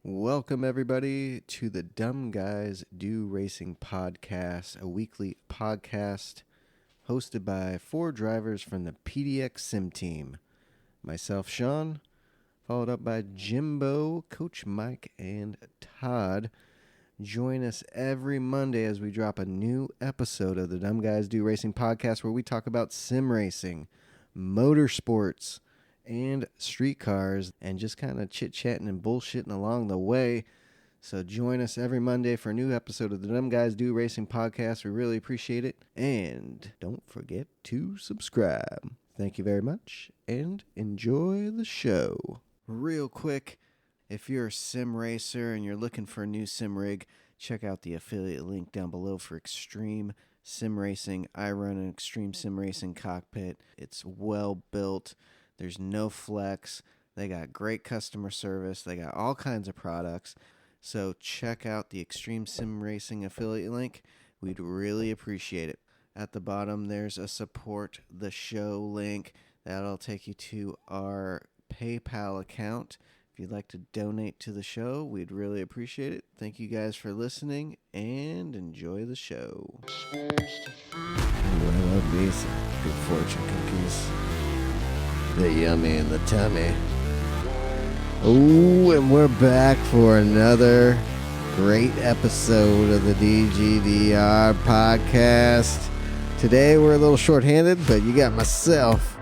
Welcome, everybody, to the Dumb Guys Do Racing podcast, a weekly podcast hosted by four drivers from the PDX Sim team. Myself, Sean, followed up by Jimbo, Coach Mike, and Todd. Join us every Monday as we drop a new episode of the Dumb Guys Do Racing podcast where we talk about sim racing, motorsports, and street cars, and just kind of chit-chatting and bullshitting along the way. So join us every Monday for a new episode of the Dumb Guys Do Racing podcast. We really appreciate it. And don't forget to subscribe. Thank you very much, and enjoy the show. Real quick, if you're a sim racer and you're looking for a new sim rig, check out the affiliate link down below for Extreme Sim Racing. I run an Extreme Sim Racing cockpit. It's well built. There's no flex. They got great customer service. They got all kinds of products. So check out the Extreme Sim Racing affiliate link. We'd really appreciate it. At the bottom, there's a support the show link. That'll take you to our PayPal account. If you'd like to donate to the show, we'd really appreciate it. Thank you guys for listening, and enjoy the show. Ooh, I love these good fortune cookies. The yummy in the tummy. Oh, and we're back for another great episode of the DGDR podcast. Today we're a little short-handed, but you got myself,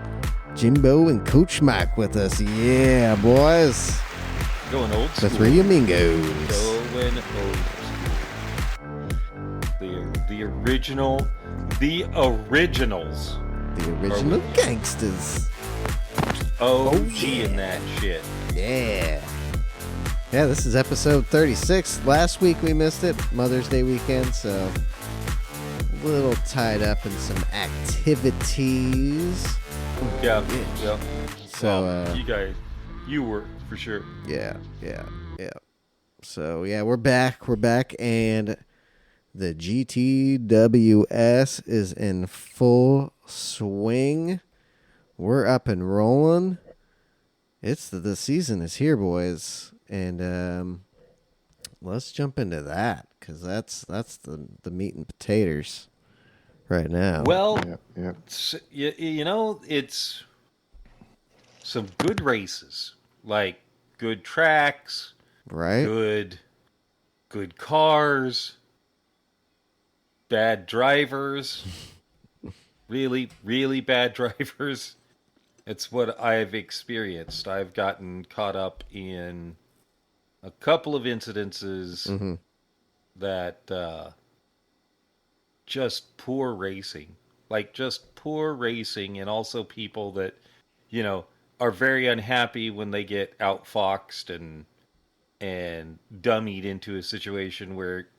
Jimbo, and Coach Mike with us. Yeah, boys. Going old school. The three amigos. Going old school. The originals. The original gangsters. OG in that shit. Yeah. Yeah, this is episode 36. Last week we missed it, Mother's Day weekend, so a little tied up in some activities. Yeah. So, you were for sure. Yeah. So, yeah, we're back, and the GTWS is in full swing. We're up and rolling. It's the season is here, boys, and let's jump into that because that's the meat and potatoes right now. Well, Yep. It's some good races, like good tracks, Right? Good cars, bad drivers, really, really bad drivers. It's what I've experienced. I've gotten caught up in a couple of incidences that just poor racing. Like, just poor racing, and also people that, are very unhappy when they get outfoxed and dummied into a situation where,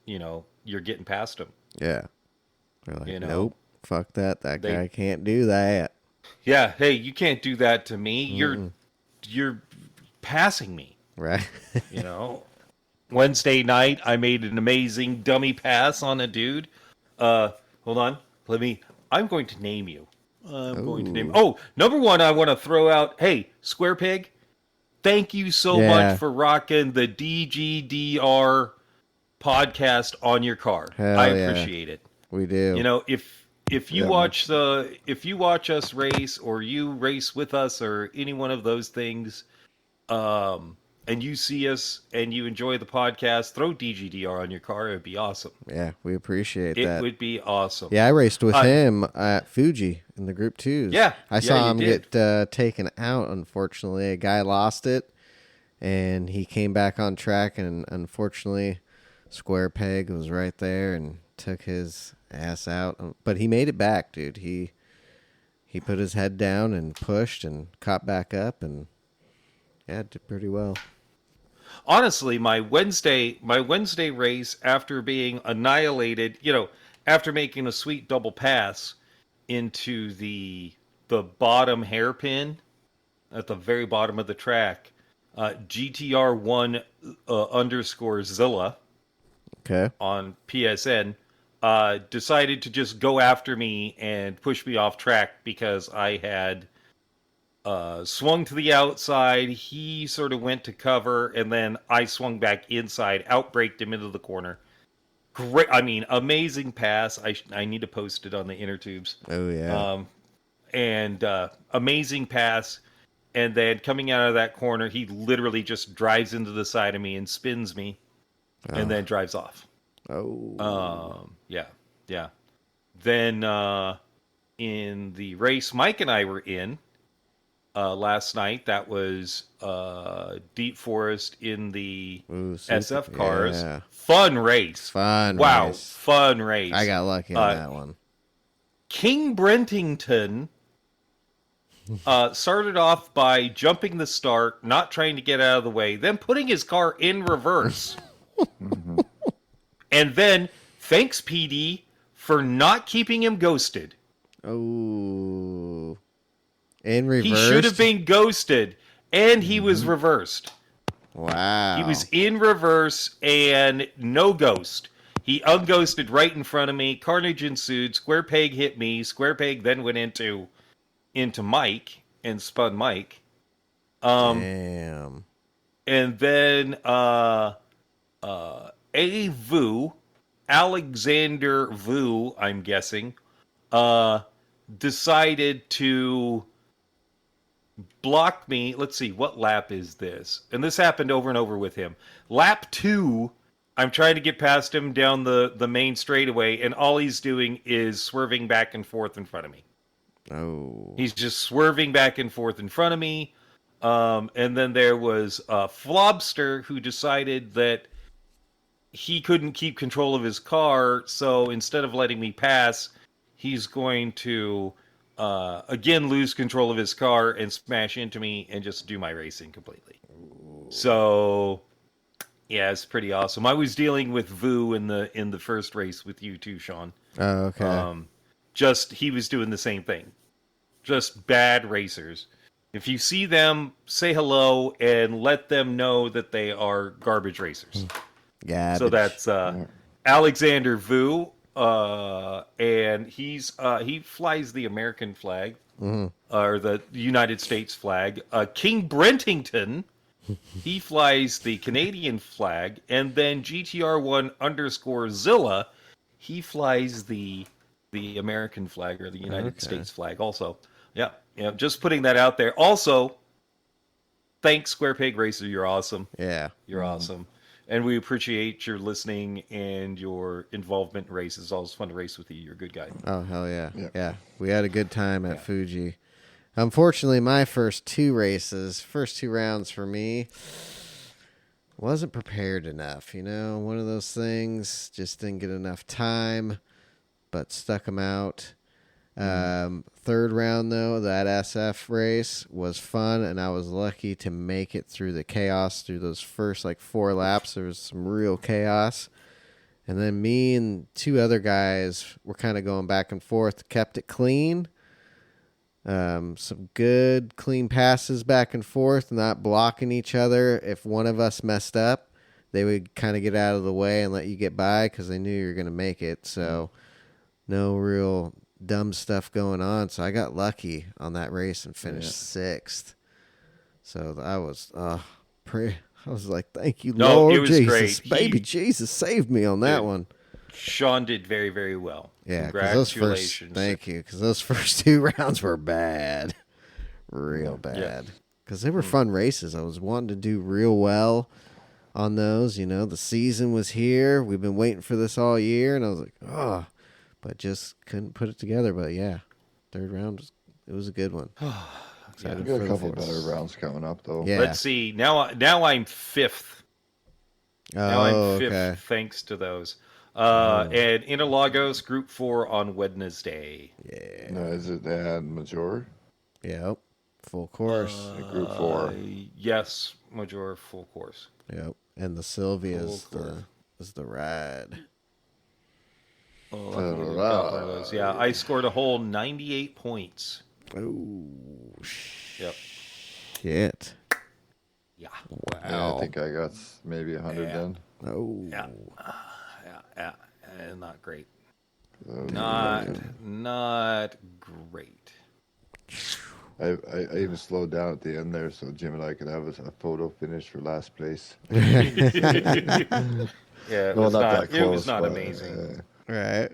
you're getting past them. Yeah. They're like, nope, fuck that. That guy can't do that. Yeah, hey, you can't do that to me. You're passing me. Right. Wednesday night, I made an amazing dummy pass on a dude. Hold on. I'm going to name you. Oh, number one, I want to throw out, hey, Square Pig, thank you so much for rocking the DGDR podcast on your car. I appreciate it. We do. If you watch us race, or you race with us, or any one of those things, and you see us and you enjoy the podcast, throw DGDR on your car. It would be awesome. Yeah, we appreciate that. It would be awesome. Yeah, I raced with him at Fuji in the Group 2s. Yeah. I saw him get taken out, unfortunately. A guy lost it, and he came back on track, and unfortunately, Square Peg was right there and took his ass out. But he made it back, dude. He put his head down and pushed and caught back up, and did pretty well. Honestly, my Wednesday race, after being annihilated, after making a sweet double pass into the bottom hairpin at the very bottom of the track, GTR1 underscore Zilla on PSN decided to just go after me and push me off track because I had swung to the outside. He sort of went to cover, and then I swung back inside, outbraked him into the corner. Great, I mean, amazing pass. I need to post it on the inner tubes. Oh yeah. And amazing pass. And then coming out of that corner, he literally just drives into the side of me and spins me, and then drives off. Yeah. Then in the race Mike and I were in last night, that was Deep Forest in the SF cars. Yeah. Fun race. Fun race. I got lucky on that one. King Brentington started off by jumping the start, not trying to get out of the way, then putting his car in reverse. And then, thanks PD for not keeping him ghosted. Oh. In reverse? He should have been ghosted, and he was reversed. Wow. He was in reverse and no ghost. He unghosted right in front of me. Carnage ensued. Square Peg hit me. Square Peg then went into Mike and spun Mike. Damn. And then Alexander Vu, I'm guessing, decided to block me. Let's see, what lap is this? And this happened over and over with him. Lap 2, I'm trying to get past him down the main straightaway, and all he's doing is swerving back and forth in front of me. Oh. He's just swerving back and forth in front of me. And then there was Flobster, who decided that he couldn't keep control of his car, so instead of letting me pass, he's going to again lose control of his car and smash into me and just do my racing completely. Ooh. So yeah, it's pretty awesome. I was dealing with Vu in the first race with you too, Sean. Oh, okay. Just he was doing the same thing. Just bad racers. If you see them, say hello and let them know that they are garbage racers. Garbage. So that's Alexander Vu, and he flies the American flag, or the United States flag. King Brentington, he flies the Canadian flag, and then GTR1 _ Zilla, he flies the American flag or the United States flag also. Yeah, just putting that out there. Also, thanks Square Peg Racer, you're awesome. Yeah. You're awesome. And we appreciate your listening and your involvement in races. It's always fun to race with you. You're a good guy. Oh, hell yeah. Yeah. We had a good time at Fuji. Unfortunately, my first two rounds for me, wasn't prepared enough. One of those things, just didn't get enough time, but stuck them out. Third round, though, that SF race was fun, and I was lucky to make it through the chaos through those first 4 laps. There was some real chaos, and then me and 2 other guys were kind of going back and forth, kept it clean. Some good clean passes back and forth, not blocking each other. If one of us messed up, they would kind of get out of the way and let you get by because they knew you were going to make it. So no real dumb stuff going on. So I got lucky on that race and finished 6th. So I was I was like, thank you, Lord. It was Jesus, great. Baby Jesus saved me on that one. Sean did very, very well. Yeah, congratulations. Thank you, because those first 2 rounds were bad, real bad. Because they were fun races. I was wanting to do real well on those. The season was here. We've been waiting for this all year, and I was like, but just couldn't put it together. But yeah, third round was a good one. Excited for a couple of better rounds coming up, though. Yeah. Let's see. Now I'm 5th. Now I'm 5th, thanks to those. And Interlagos Group 4 on Wednesday. Yeah. No, is it they had Major? Yep. Full course. Group 4. Yes, Major full course. Yep. And the Sylvia is the ride. Yeah, I scored a whole 98 points. Oh, yep. Shit. Yeah. Wow. Yeah, I think I got maybe 100 then. Oh. Yeah. Not great. Not great. I even slowed down at the end there so Jim and I could have a photo finish for last place. Yeah, it No, was not not. that It was close, not but amazing. Right.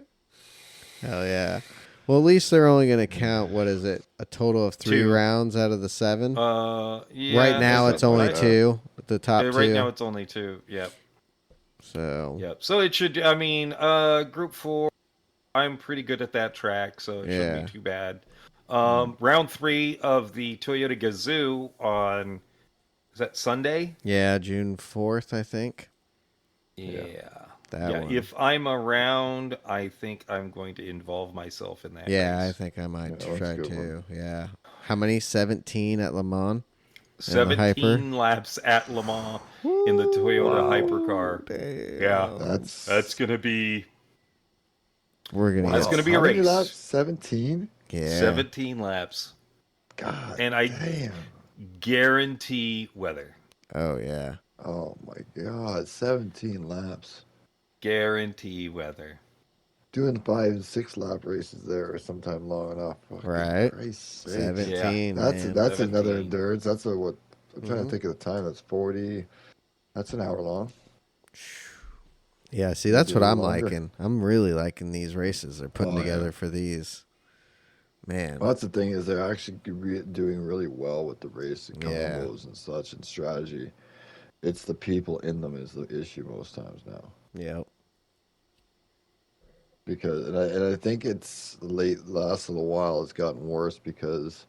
Hell yeah. Well, at least they're only going to count, what is it, a total of 3 2. rounds out of the 7? Yeah. Right now it's only 2, the top 2. Right now it's only 2. Yep. So. Yep. So it should. I mean, Group 4. I'm pretty good at that track, so it shouldn't be too bad. Round 3 of the Toyota Gazoo on. Is that Sunday? Yeah, June 4th, I think. Yeah. That one. If I'm around, I think I'm going to involve myself in that Yeah, race. I think I might try too. Yeah. How many? 17 at Le Mans? 17 laps at Le Mans in the Toyota hypercar. Damn. Yeah. That's going to be... That's going to be a race. How many laps? 17? Yeah. 17 laps. God and I damn. guarantee weather. Oh, yeah. Oh, my God. 17 laps. Guarantee weather. Doing 5 and 6 lap races there are sometime long enough. Right. 17. Yeah. That's 17. another endurance. That's what I'm trying to think of the time. That's 40. That's an hour long. Yeah, see, that's what I'm liking. I'm really liking these races they're putting together for these. Man. Well, that's the thing is they're actually doing really well with the racing combos and such and strategy. It's the people in them is the issue most times now. Yep. Because and I think it's last little while it's gotten worse because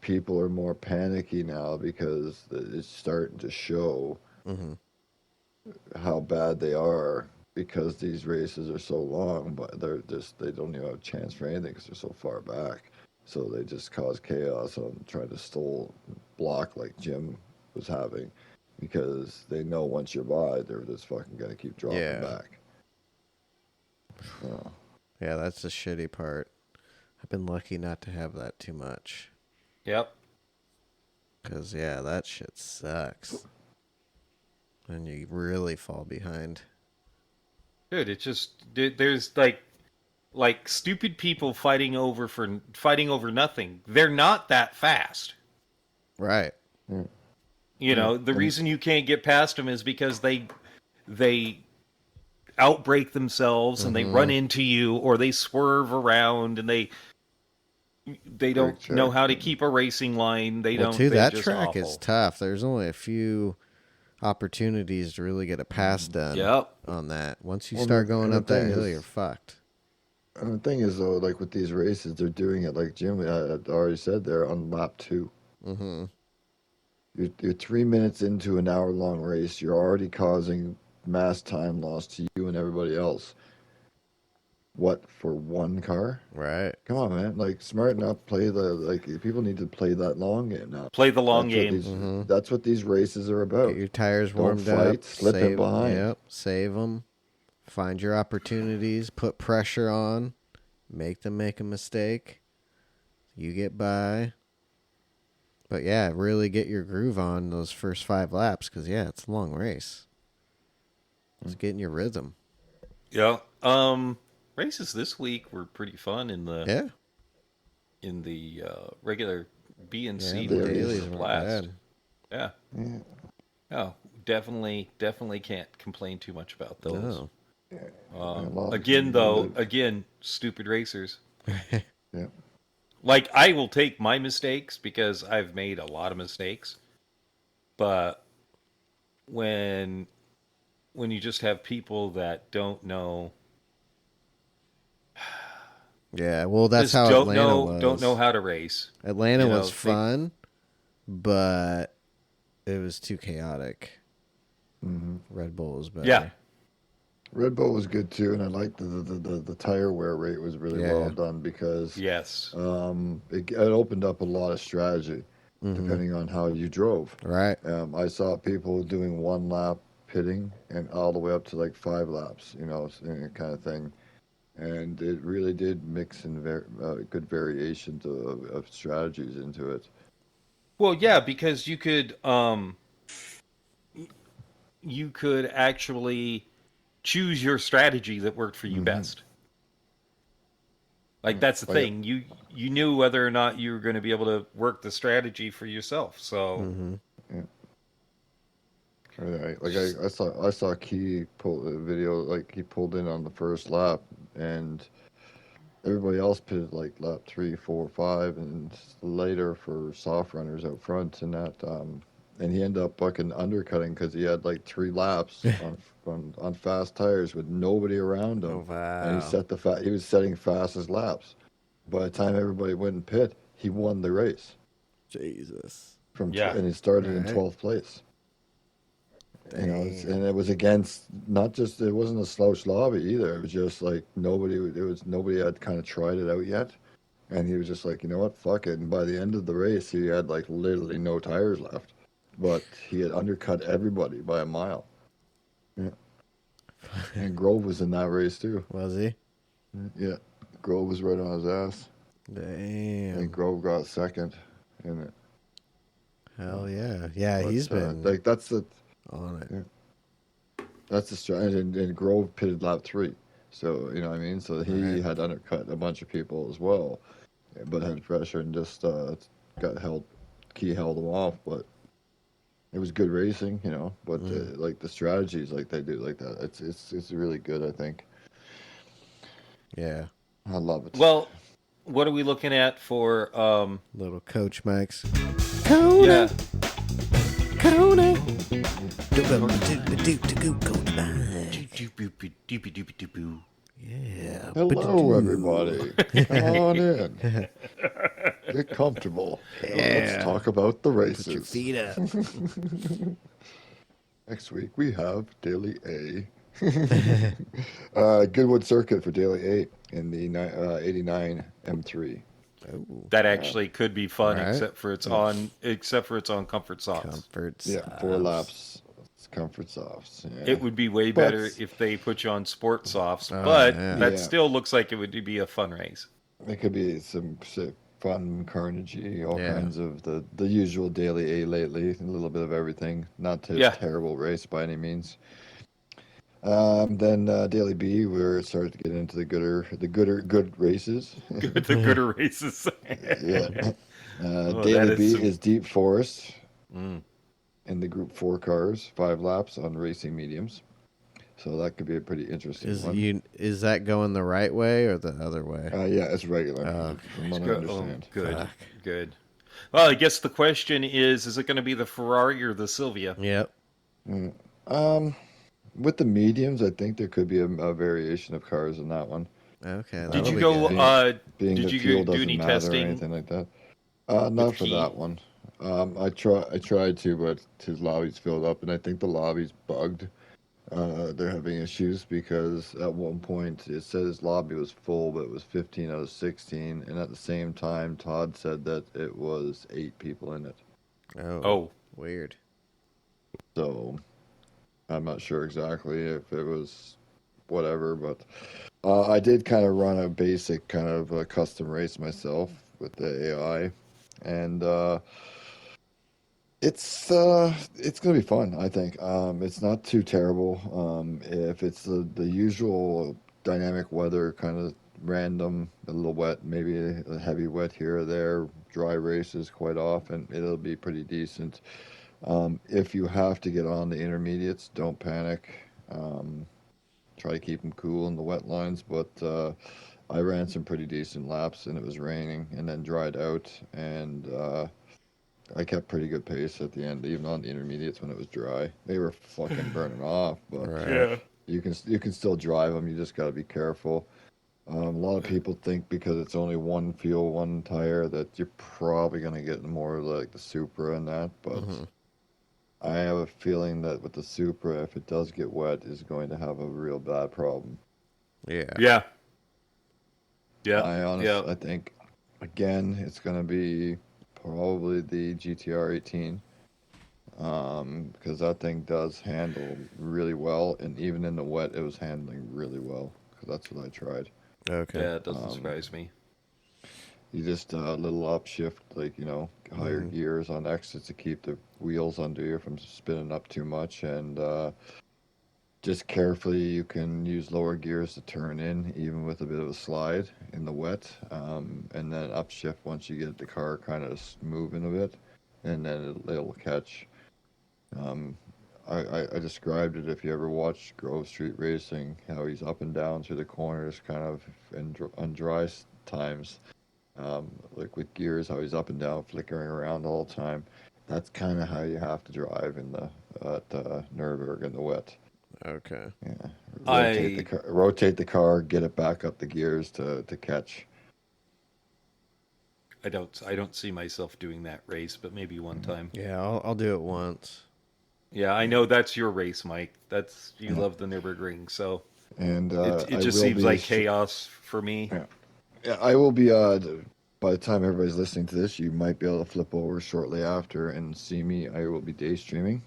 people are more panicky now because it's starting to show how bad they are because these races are so long, but they don't even have a chance for anything because they're so far back. So they just cause chaos on trying to block like Jim was having because they know once you're by, they're just fucking gonna keep dropping back. So. Yeah, that's the shitty part. I've been lucky not to have that too much. Yep. Because, that shit sucks. And you really fall behind. Dude, it just... There's, like stupid people fighting over nothing. They're not that fast. Right. You know, the reason you can't get past them is because they outbrake themselves and they run into you or they swerve around and they don't know how to keep a racing line. That track is tough. There's only a few opportunities to really get a pass done on that. Once you start going up that hill, you're fucked. And the thing is, though, like with these races, they're doing it like Jim already said, they're on lap 2. Mm-hmm. You're 3 minutes into an hour-long race. You're already causing mass time loss to you and everybody else. What, for one car? Right. Come on, man. Like, smarten up. People need to play that long game now. Play the long game. That's what these races are about. Get your tires warmed Don't fight, up. slip in behind. Yep. Save them. Find your opportunities. Put pressure on. Make them make a mistake. You get by. But really get your groove on those first 5 laps because it's a long race. It's getting your rhythm. Yeah. Races this week were pretty fun in the regular B and C dailies blast. Yeah. Oh, definitely can't complain too much about those. No. Again, stupid racers. Yeah. Like, I will take my mistakes because I've made a lot of mistakes. But when you just have people that don't know... Yeah, well, that's how Atlanta was. Don't know how to race. Atlanta was fun, but it was too chaotic. Mm-hmm. Red Bull was better. Yeah. Red Bull was good too, and I liked the tire wear rate was really well done because it opened up a lot of strategy depending on how you drove. Right. I saw people doing 1 lap pitting and all the way up to like 5 laps, kind of thing, and it really did mix in good variations of strategies into it. Well, yeah, because you could actually choose your strategy that worked for you best. Like that's the Like, thing. You knew whether or not you were going to be able to work the strategy for yourself. So yeah. Right. Like I saw Key pull a video, like he pulled in on the first lap, and everybody else pitted like lap 3, 4, 5, and later for soft runners out front, and that and he ended up fucking undercutting because he had like 3 laps on fast tires with nobody around him, Oh, and wow. he was setting fastest laps. By the time everybody went in pit, he won the race Jesus. yeah, and he started in Right. 12th place. Damn. And it was against not just it wasn't a slouch lobby either. It was just like nobody had kind of tried it out yet, and he was just like, you know what, fuck it. And by the end of the race, he had like literally no tires left, but he had undercut everybody by a mile. Yeah. And Grove was in that race too. Was he? Yeah, Grove was right on his ass. And Damn. Grove got second in it. Hell yeah. Yeah, But he's been like on it. yeah, that's the strategy. And Grove pitted lap 3, so you know what I mean. So he Right. had undercut a bunch of people as well, but had pressure and just got held. Key held him off, but it was good racing, you know. But like the strategies, like they do, like that, it's really good. I think Yeah. I love it. well, what are we looking at for? Little Coach Mike's. Yeah, Kona. Kona. Coach Mike. Yeah. Hello, everybody. Come on in. Get comfortable. Let's talk about the Put your races. feet up. Next week we have Daily A. Goodwood Circuit for Daily A in the 89 M3. Oh, that actually could be fun, Right. except for it's on comfort softs. comfort. Yeah, 4 laps. It's comfort softs. Yeah. It would be way But- better if they put you on sport softs, Oh, but yeah. that Yeah. still looks like it would be a fun race. It could be some fun, carnagey, all Yeah. kinds of the usual Daily A lately, a little bit of everything. Not a Yeah. terrible race by any means. Then Daily B, we're starting to get into the good races. The gooder races. Yeah. Oh, Daily that B is some- is Deep Forest Mm. in the Group 4 cars, 5 laps on racing mediums. So that could be a pretty interesting one. Is that going the right way or the other way? Yeah, it's regular, Oh, from what I Oh, understand. good, Fuck. good. Well, I guess the question is it going to be the Ferrari or the Silvia? Yep. With the mediums, I think there could be a variation of cars in that one. Okay. Did that'll you be go? good. Being Did the you fuel do doesn't any matter or testing? anything like that. Not for Key? that one. I tried to, but his lobby's filled up, and I think the lobby's bugged. They're having issues because at one point it said his lobby was full, but it was 15 out of 16, and at the same time, Todd said that it was 8 people in it. Oh, Weird. So I'm not sure exactly if it was whatever, but I did kind of run a basic kind of a custom race myself with the AI, and it's gonna be fun. I think it's not too terrible. If it's the usual dynamic weather, kind of random, a little wet, maybe a heavy wet here or there, dry races quite often, it'll be pretty decent. If you have to get on the intermediates, don't panic. Try to keep them cool in the wet lines, but I ran some pretty decent laps, and it was raining, and then dried out, and I kept pretty good pace at the end, even on the intermediates when it was dry. They were fucking burning off, but Right. yeah. you can still drive them. You just got to be careful. A lot of people think because it's only one fuel, one tire, that you're probably gonna get more like the Supra and that, but. I have a feeling that with the Supra, if it does get wet, is going to have a real bad problem. Yeah. Yeah. Yeah. I think, again, it's going to be probably the GTR 18, because that thing does handle really well, and even in the wet, it was handling really well, because that's what I tried. Okay. Yeah, it doesn't surprise me. You just a little upshift, like, higher gears on exits to keep the wheels under you from spinning up too much, and just carefully, you can use lower gears to turn in, even with a bit of a slide in the wet, and then upshift once you get the car kind of moving a bit, and then it'll catch. Um, I described it if you ever watched Grove Street Racing, how he's up and down through the corners, kind of on dry times, like with gears, how he's up and down, flickering around all the time. That's kind of how you have to drive in the at Nürburgring in the wet. Okay. Yeah, I rotate the car, get it back up the gears to catch. I don't see myself doing that race, but maybe one time. Yeah, I'll do it once. Yeah, I know that's your race, Mike. That's you love the Nürburgring, so And it just seems like chaos for me. Yeah, I will be. By the time everybody's listening to this, you might be able to flip over shortly after and see me. I will be day streaming.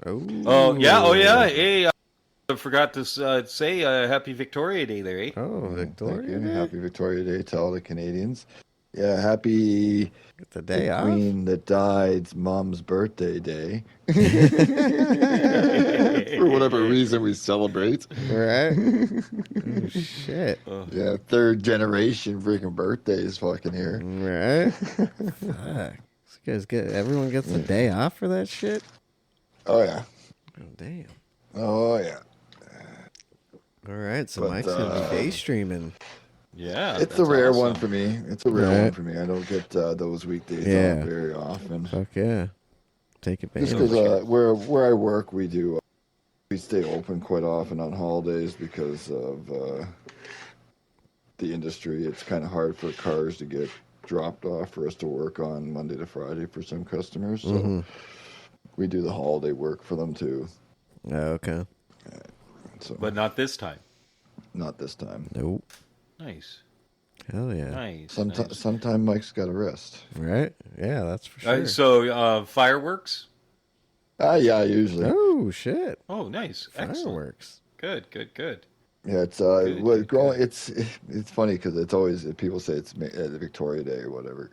Oh yeah. Hey, I forgot to say Happy Victoria Day there, eh? Oh, Victoria Thank you. Day? Happy Victoria Day to all the Canadians. Yeah, happy Get the day off. Queen that died's mom's birthday day. For whatever reason we celebrate. Right? Oh, shit. Yeah, third generation freaking birthdays fucking here. Right? Fuck. These guys everyone gets a day off for that shit? Oh yeah. Oh, damn. Oh yeah. All right, so But, Mike's gonna be day streaming. Yeah, It's a that's rare awesome. one for me. It's a rare Right. one for me. I don't get those weekdays Yeah. off very often. Fuck yeah. Take advantage. Just because where I work, we stay open quite often on holidays because of the industry. It's kind of hard for cars to get dropped off for us to work on Monday to Friday for some customers. So we do the holiday work for them too. Oh, okay. So, But not this time. not this time. Nope. Nice. Hell yeah. Nice. nice. Sometime Mike's got a rest. Right? Yeah, that's for sure. So fireworks? Yeah, usually. Oh, shit. Oh, nice. Excellent. Fireworks. Good. Yeah, it's Good. It's funny because it's always people say it's the Victoria Day or whatever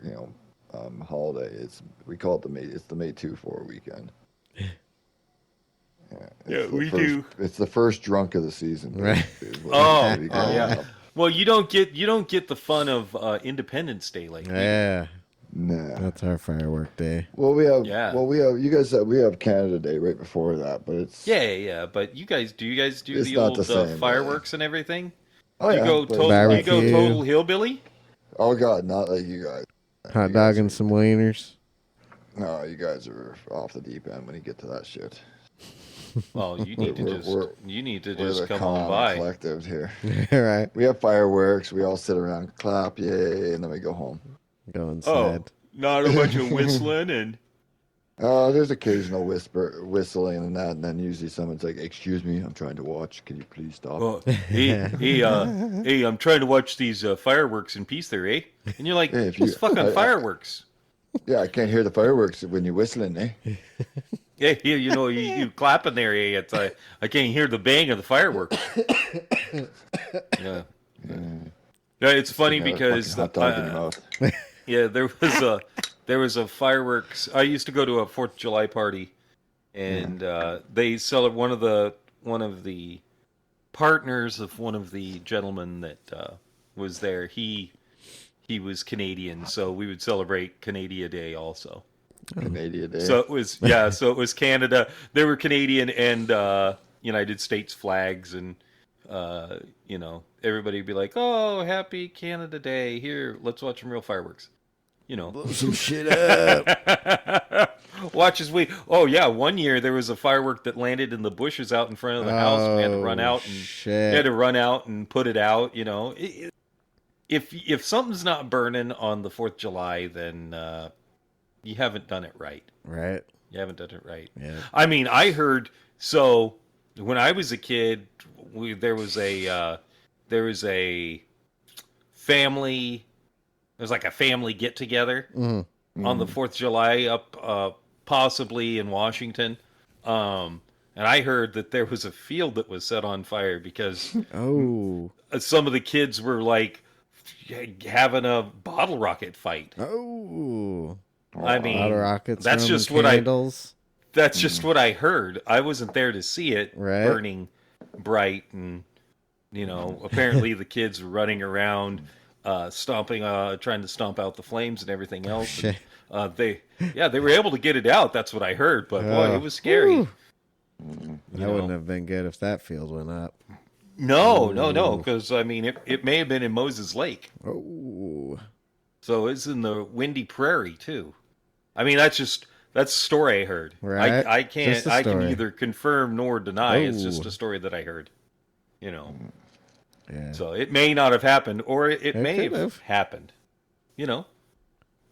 holiday. We call it it's the May 2-4 weekend. Yeah, we do. It's the first drunk of the season. Right. Oh, we call yeah. it. Well, you don't get the fun of Independence Day like we do. Yeah. Nah. That's our firework day. Well, we have. Yeah. Well, we have. You guys. We have Canada Day right before that, but it's. Yeah. But you guys do It's the not old the same, fireworks and everything? Oh You yeah. go but- total hillbilly? Oh God, not like you guys. Hot You dog guys and some wieners. No, you guys are off the deep end when you get to that shit. Well, you need to We're just the come calm on by. collective here. Right. We have fireworks. We all sit around, clap, yay, and then we go home. Go inside. Not a bunch of whistling and There's occasional whistling and that, and then usually someone's like, "Excuse me, I'm trying to watch. Can you please stop?" hey, I'm trying to watch these fireworks in peace there, eh? And you're like, Hey, if those you- fucking fireworks. Yeah, I can't hear the fireworks when you're whistling, eh? Yeah, you clapping there, eh? It's I can't hear the bang of the fireworks. Yeah. Yeah, it's funny You got a because fucking hot dog in your mouth. yeah, there was a fireworks. I used to go to a 4th of July party, and they celebrate one of the partners of one of the gentlemen that was there. He was Canadian, so we would celebrate Canada Day also. Canadian Day. So it was Canada. They were Canadian and United States flags, and everybody would be like, "Oh, happy Canada Day! Here, let's watch some real fireworks." Blow some shit up. Watch as we. Oh yeah, one year there was a firework that landed in the bushes out in front of the house. We had to run out and put it out. If something's not burning on the 4th of July, then you haven't done it right. Right. You haven't done it right. Yeah. I mean, I heard. So when I was a kid, there was a family. There was like a family get together on the 4th of July up possibly in Washington. And I heard that there was a field that was set on fire because some of the kids were like having a bottle rocket fight. Oh. I mean, Bottle rockets. that's from just candles. That's just what I heard. I wasn't there to see it Right. burning, bright, and apparently the kids were running around, stomping, trying to stomp out the flames and everything else. And Shit. they were able to get it out. That's what I heard. But boy, Oh, it was scary. whew. You That know. wouldn't have been good if that field went up. No, because I mean, it may have been in Moses Lake, Oh, so it's in the Windy Prairie too. I mean, that's a story I heard. Right. I can't. Just a I can story. neither confirm nor deny. It's just Oh. a story that I heard. You know. yeah. So it may not have happened, or it may could have. happened. You know.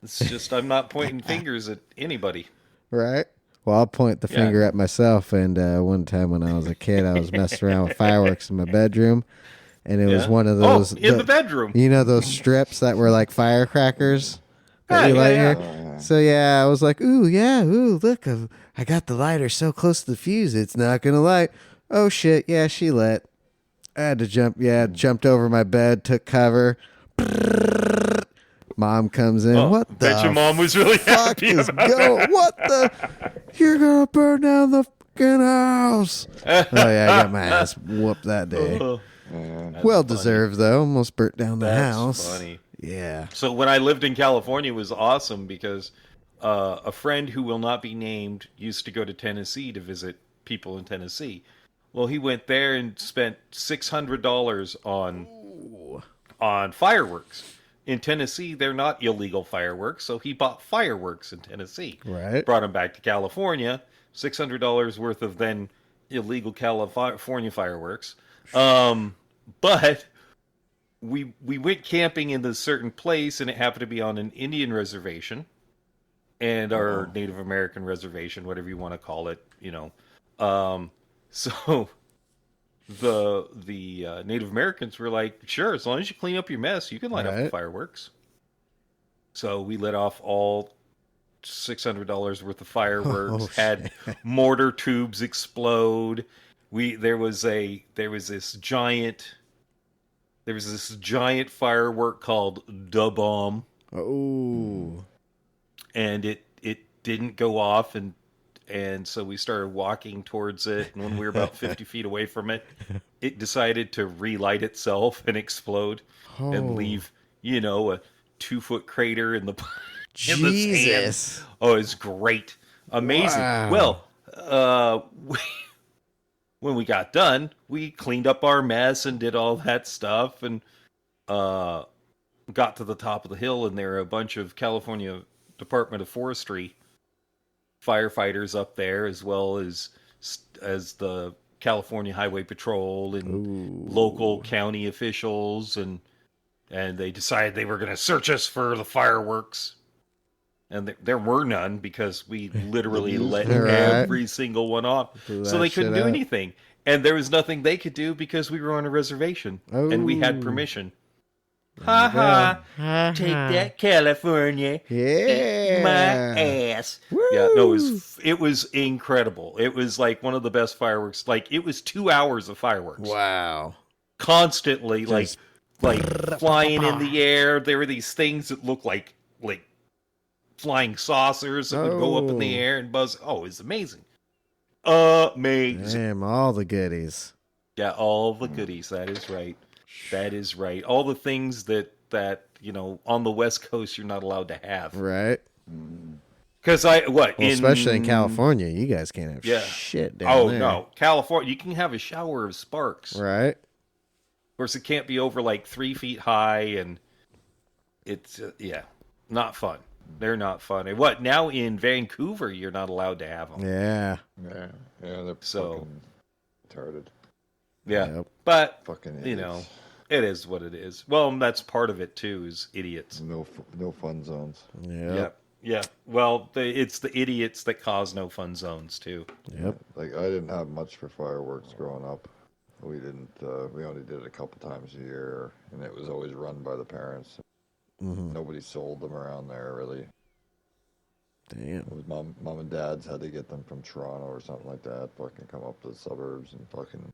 It's just I'm not pointing fingers at anybody. Right. Well, I'll point the Yeah. finger at myself. And one time when I was a kid, I was messing around with fireworks in my bedroom, and it was one of those. in the bedroom. You know those strips that were like firecrackers that Yeah, you light yeah, here? So yeah, I was like, ooh, look, I got the lighter so close to the fuse, it's not gonna light. Oh shit, yeah, she lit. I had to jump. Yeah, jumped over my bed, took cover. Mom comes in. What the Bet your mom was really fuck happy is about going? What the? You're gonna burn down the fucking house. Oh yeah, I got my ass whooped that day. Well deserved though. Almost burnt down the That's house. funny. Yeah. So when I lived in California, it was awesome because a friend who will not be named used to go to Tennessee to visit people in Tennessee. Well, he went there and spent $600 on fireworks. In Tennessee, they're not illegal fireworks, so he bought fireworks in Tennessee. Right. Brought them back to California, $600 worth of then illegal California fireworks. But we went camping in this certain place, and it happened to be on an Indian reservation and our Native American reservation, whatever you want to call it, So the Native Americans were like, sure, as long as you clean up your mess, you can light off the Right. fireworks. So we lit off all $600 worth of fireworks, had mortar tubes explode. There was this giant firework called Da Bomb, Oh. and it didn't go off, and so we started walking towards it, and when we were about 50 feet away from it, it decided to relight itself and explode and leave, a 2-foot crater in the in the sand. Jesus. Oh, it's great. Amazing. Wow. Well, when we got done, we cleaned up our mess and did all that stuff, and got to the top of the hill, and there were a bunch of California Department of Forestry firefighters up there, as well as the California Highway Patrol and local county officials, and they decided they were going to search us for the fireworks. And there were none because we literally let every single one off. So they couldn't do anything. And there was nothing they could do because we were on a reservation. And we had permission. Ha ha. Take that, California. Yeah. Eat my ass. Woo. Yeah, no, it was incredible. It was like one of the best fireworks. Like, it was 2 hours of fireworks. Wow. Constantly, like flying in the air. There were these things that looked like flying saucers that would go up in the air and buzz. Oh, it's amazing. Amazing. Damn, all the goodies. Yeah, all the goodies. That is right. That is right. All the things that on the West Coast you're not allowed to have. Right. Because especially in California, you guys can't have shit down there. Oh no, California, you can have a shower of sparks. Right. Of course, it can't be over like 3 feet high, and it's not fun. They're not fun. And now in Vancouver, you're not allowed to have them. Yeah. They're fucking retarded. Yeah, Yep. But fucking idiots. It is what it is. Well, that's part of it too. Is idiots. No fun zones. Yep. Yeah. Well, it's the idiots that cause no fun zones too. Yep. Like, I didn't have much for fireworks growing up. We didn't. We only did it a couple times a year, and it was always run by the parents. Mm-hmm. Nobody sold them around there, really. Damn. It was mom and dad's had to get them from Toronto or something like that. Fucking come up to the suburbs and fucking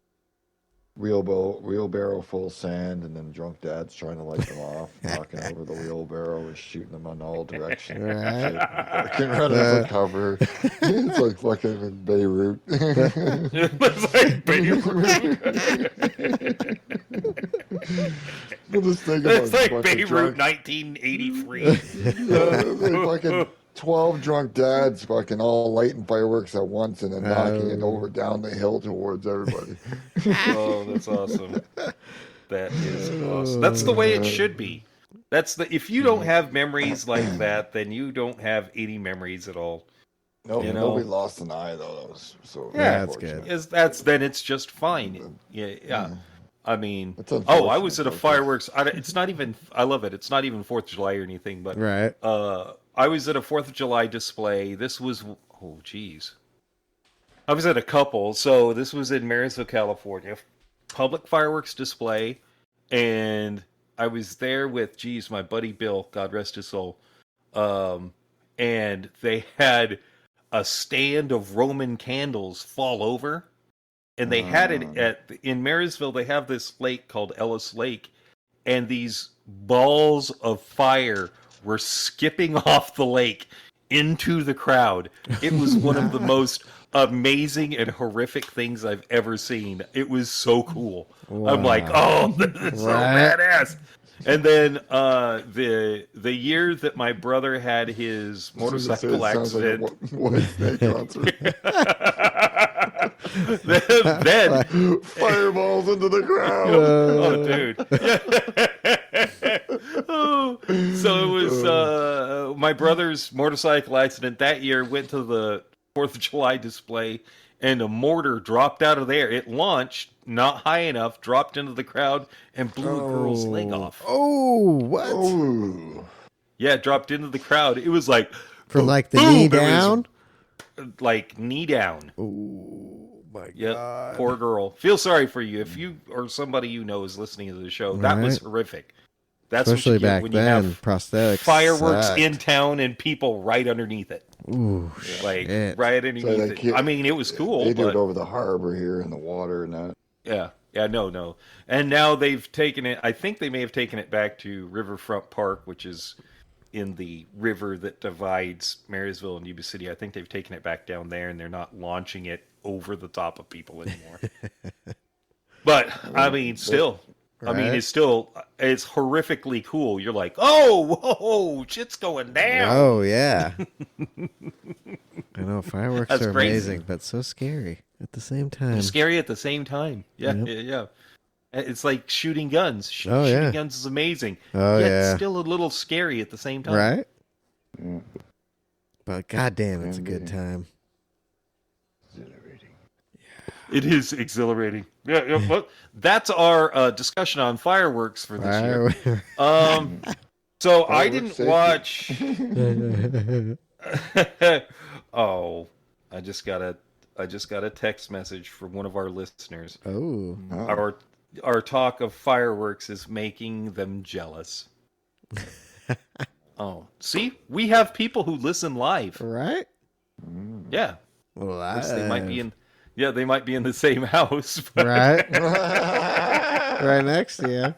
wheelbarrow full of sand, and then drunk dads trying to light them off, knocking over the wheelbarrow and shooting them in all directions. Right. Fucking running for cover. It's like fucking in Beirut. It's like Beirut. We'll just think It's about like Beirut, 1983. like fucking 12 drunk dads fucking all lighting fireworks at once and then knocking it over down the hill towards everybody. Oh, that's awesome. That is awesome. That's the way it should be. If you don't have memories like that, then you don't have any memories at all. No, You know? nobody lost an eye though. That was so Yeah, that's good. Then it's just fine. Yeah. I mean, It's I was at a unfortunate, fireworks. It's not even. I love it. It's not even 4th of July or anything. But Right. I was at a 4th of July display. This was I was at a couple. So this was in Marysville, California, public fireworks display, and I was there with my buddy Bill, God rest his soul. And they had a stand of Roman candles fall over. And they had it in Marysville. They have this lake called Ellis Lake, and these balls of fire were skipping off the lake into the crowd. It was one of the most amazing and horrific things I've ever seen. It was so cool. Wow. I'm like, oh, this is so badass. And then the year that my brother had his motorcycle accident, then fireballs into the crowd. Oh, dude. So it was my brother's motorcycle accident that year. Went to the 4th of July display, and a mortar dropped out of there. It launched not high enough, dropped into the crowd, and blew a girl's leg off. Oh, what? Oh. Yeah, it dropped into the crowd. It was like From like the boom! knee It was, down? like knee down. Oh, my Yep, God. poor girl. Feel sorry for you if you or somebody you know is listening to the show. That was horrific. That's Especially what you get back when then, you have prosthetics fireworks sucked. in town and people right underneath it. Ooh, Like shit. right underneath it. I mean, it was cool. They do but, it over the harbor here in the water and that. Yeah, no. And now they've taken it. I think they may have taken it back to Riverfront Park, which is in the river that divides Marysville and Yuba City. I think they've taken it back down there, and they're not launching it over the top of people anymore. But I mean, still. Right? I mean, it's horrifically cool. You're like, oh, whoa, shit's going down. Oh, yeah. I know, fireworks That's are crazy. amazing, but so scary at the same time. Scary at the same time. Yeah, yeah. It's like shooting guns. Oh, Shooting yeah. guns is amazing. Oh, yet yeah. still a little scary at the same time. Right? Yeah. But goddamn, it's a good time. It is exhilarating. Yeah. Well, that's our discussion on fireworks for this year. So I didn't watch. Oh, I just got a text message from one of our listeners. Oh. Our talk of fireworks is making them jealous. Oh, see, we have people who listen live. Right? Yeah. Live. They might be in. Yeah, they might be in the same house. Right? Right next to you.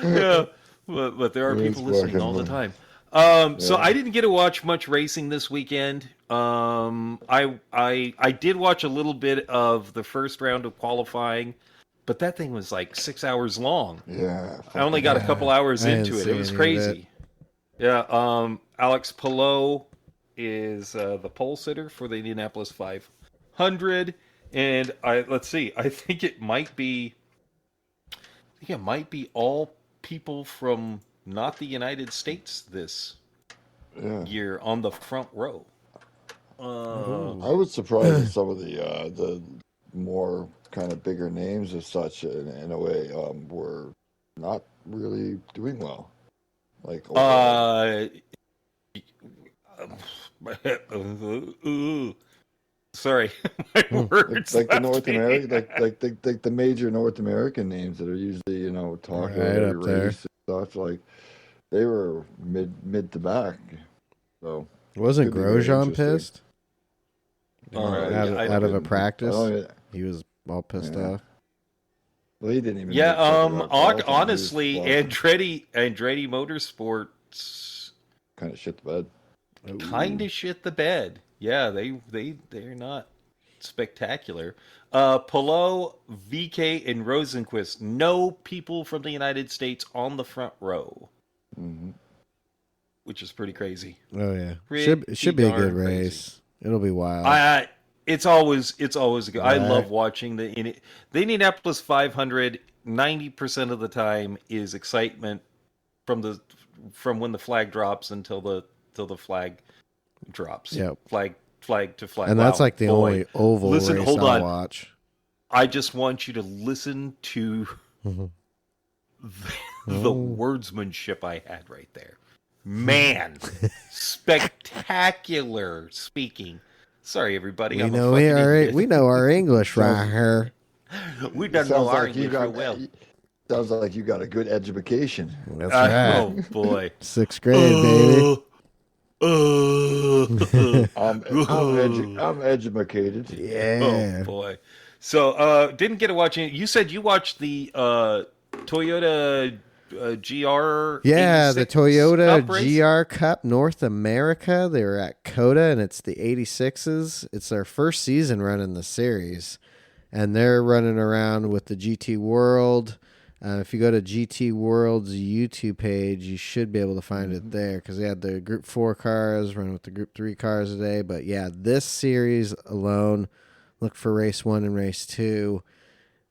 Yeah, but there are people listening all the time. So I didn't get to watch much racing this weekend. I did watch a little bit of the first round of qualifying, but that thing was like 6 hours long. Yeah. I only got a couple hours I into didn't it. see It was any of crazy. Yeah. Alex Palou is the pole sitter for the Indianapolis 500, and let's see. I think it might be all people from not the United States this year on the front row. I was surprised at some of the more kind of bigger names as such in a way were not really doing well. Like sorry, my words. like the left North me. American, like the major North American names that are usually talking Right about up every there. race and stuff. Like they were mid to back. So Wasn't could be very Grosjean interesting. pist? All right, Out of a practice? Oh, yeah. He was all pissed off. Well, he didn't even Yeah, make Checker Rock Qualifying. honestly, Andretti Motorsports Kind of shit the bed. kind of shit the bed. Yeah, they're not spectacular. Palou, VK, and Rosenquist, no people from the United States on the front row, which is pretty crazy. Oh yeah, Pretty should be a good darn race. crazy. It'll be wild. It's always good. I Right. love watching the Indianapolis 500. 90% of the time is excitement from when the flag drops until the flag drops. Yep. Flag to flag. And that's Wow, like the boy. only oval Listen, race hold I'll on. watch. I just want you to listen to the wordsmanship I had right there. Man, spectacular speaking. Sorry, everybody. We I'm know a fucking idiot. we know our English right here. We don't know our English real well. Sounds like you got a good education. That's right. Oh boy, 6th grade, baby. I'm educated. Yeah. Oh boy. So didn't get to watch it. You said you watched the Toyota GR. Yeah, the 86 Toyota Cup race? GR Cup North America. They were at COTA, and it's the 86s. It's their first season running the series, and they're running around with the GT World. If you go to GT World's YouTube page, you should be able to find it there because they had the Group 4 cars running with the Group 3 cars today. But yeah, this series alone, look for race 1 and race 2.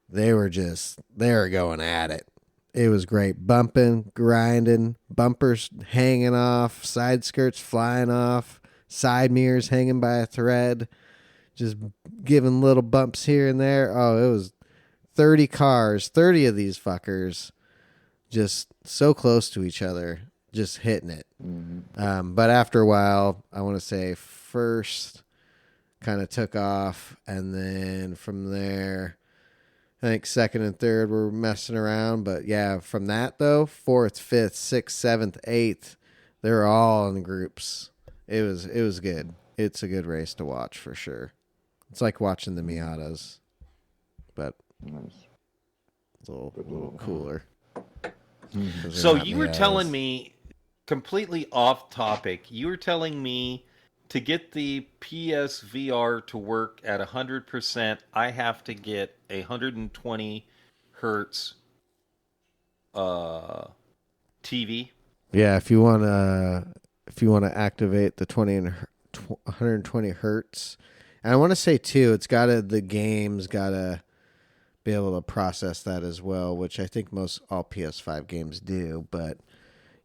They were going at it. It was great. Bumping, grinding, bumpers hanging off, side skirts flying off, side mirrors hanging by a thread, just giving little bumps here and there. Oh, it was 30 cars, 30 of these fuckers, just so close to each other, just hitting it. But after a while, I want to say first kind of took off, and then from there, I think second and third were messing around. But yeah, from that though, 4th, 5th, 6th, 7th, 8th, they're all in groups. It was good. It's a good race to watch for sure. It's like watching the Miatas, but it's a little cooler. So you were telling me, completely off topic, you were telling me to get the PSVR to work at 100%, I have to get a 120 hertz TV. Yeah, if you want to activate the 120 hertz, and I want to say too, the game's gotta be able to process that as well, which I think all PS5 games do. But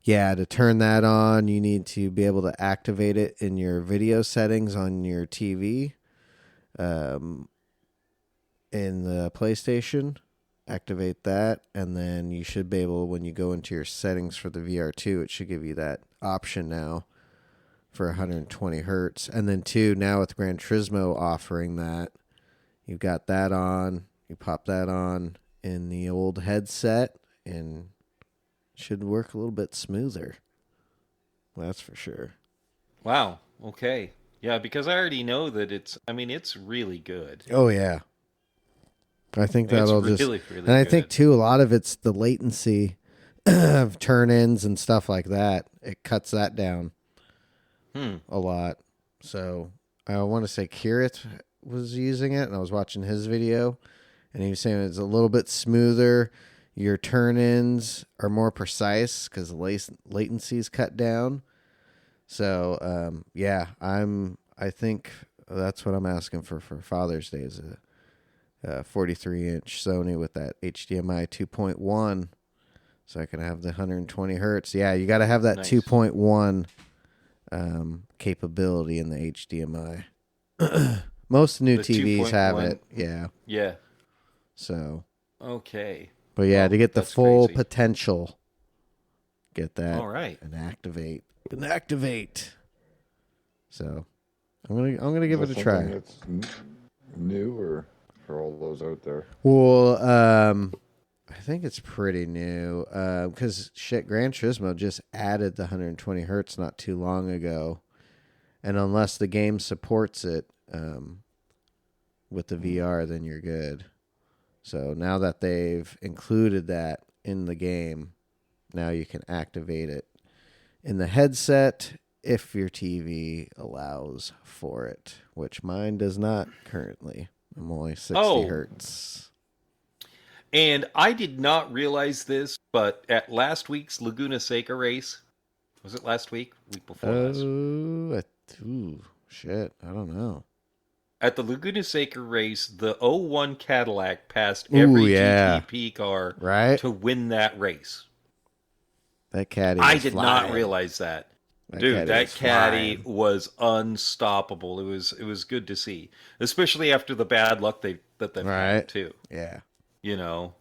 yeah, to turn that on, you need to be able to activate it in your video settings on your TV, in the PlayStation. Activate that, and then you should be able, when you go into your settings for the VR2, it should give you that option now for 120 hertz. And then now with Gran Turismo offering that, you've got that on. You pop that on in the old headset, and it should work a little bit smoother. Well, that's for sure. Wow. Okay. Yeah, because I already know that it's really good. Oh yeah. I think that'll really and I think too, a lot of it's the latency of turn-ins and stuff like that. It cuts that down a lot. So I want to say Kirit was using it, and I was watching his video, and he was saying it's a little bit smoother. Your turn-ins are more precise because the latency is cut down. So yeah, I think that's what I'm asking for Father's Day is a 43-inch Sony with that HDMI 2.1, so I can have the 120 hertz. Yeah, you got to have that 2.1 capability in the HDMI. Most new TVs have it. Yeah. Yeah. So. Okay. But yeah, to get the full crazy potential, get that. All right. And activate. So, I'm gonna give it a try. That's new or for all those out there? Well, I think it's pretty new because Gran Turismo just added the 120 hertz not too long ago, and unless the game supports it with the VR, then you're good. So now that they've included that in the game, now you can activate it in the headset if your TV allows for it, which mine does not currently. I'm only 60 hertz. And I did not realize this, but at last week's Laguna Seca race, was it last week? Week before last? Shit. I don't know. At the Laguna Seca race, the 01 Cadillac passed every GTP car to win that race. That caddy I did not realize that. Dude, that caddy was unstoppable. It was good to see, especially after the bad luck they've had too. Yeah. You know,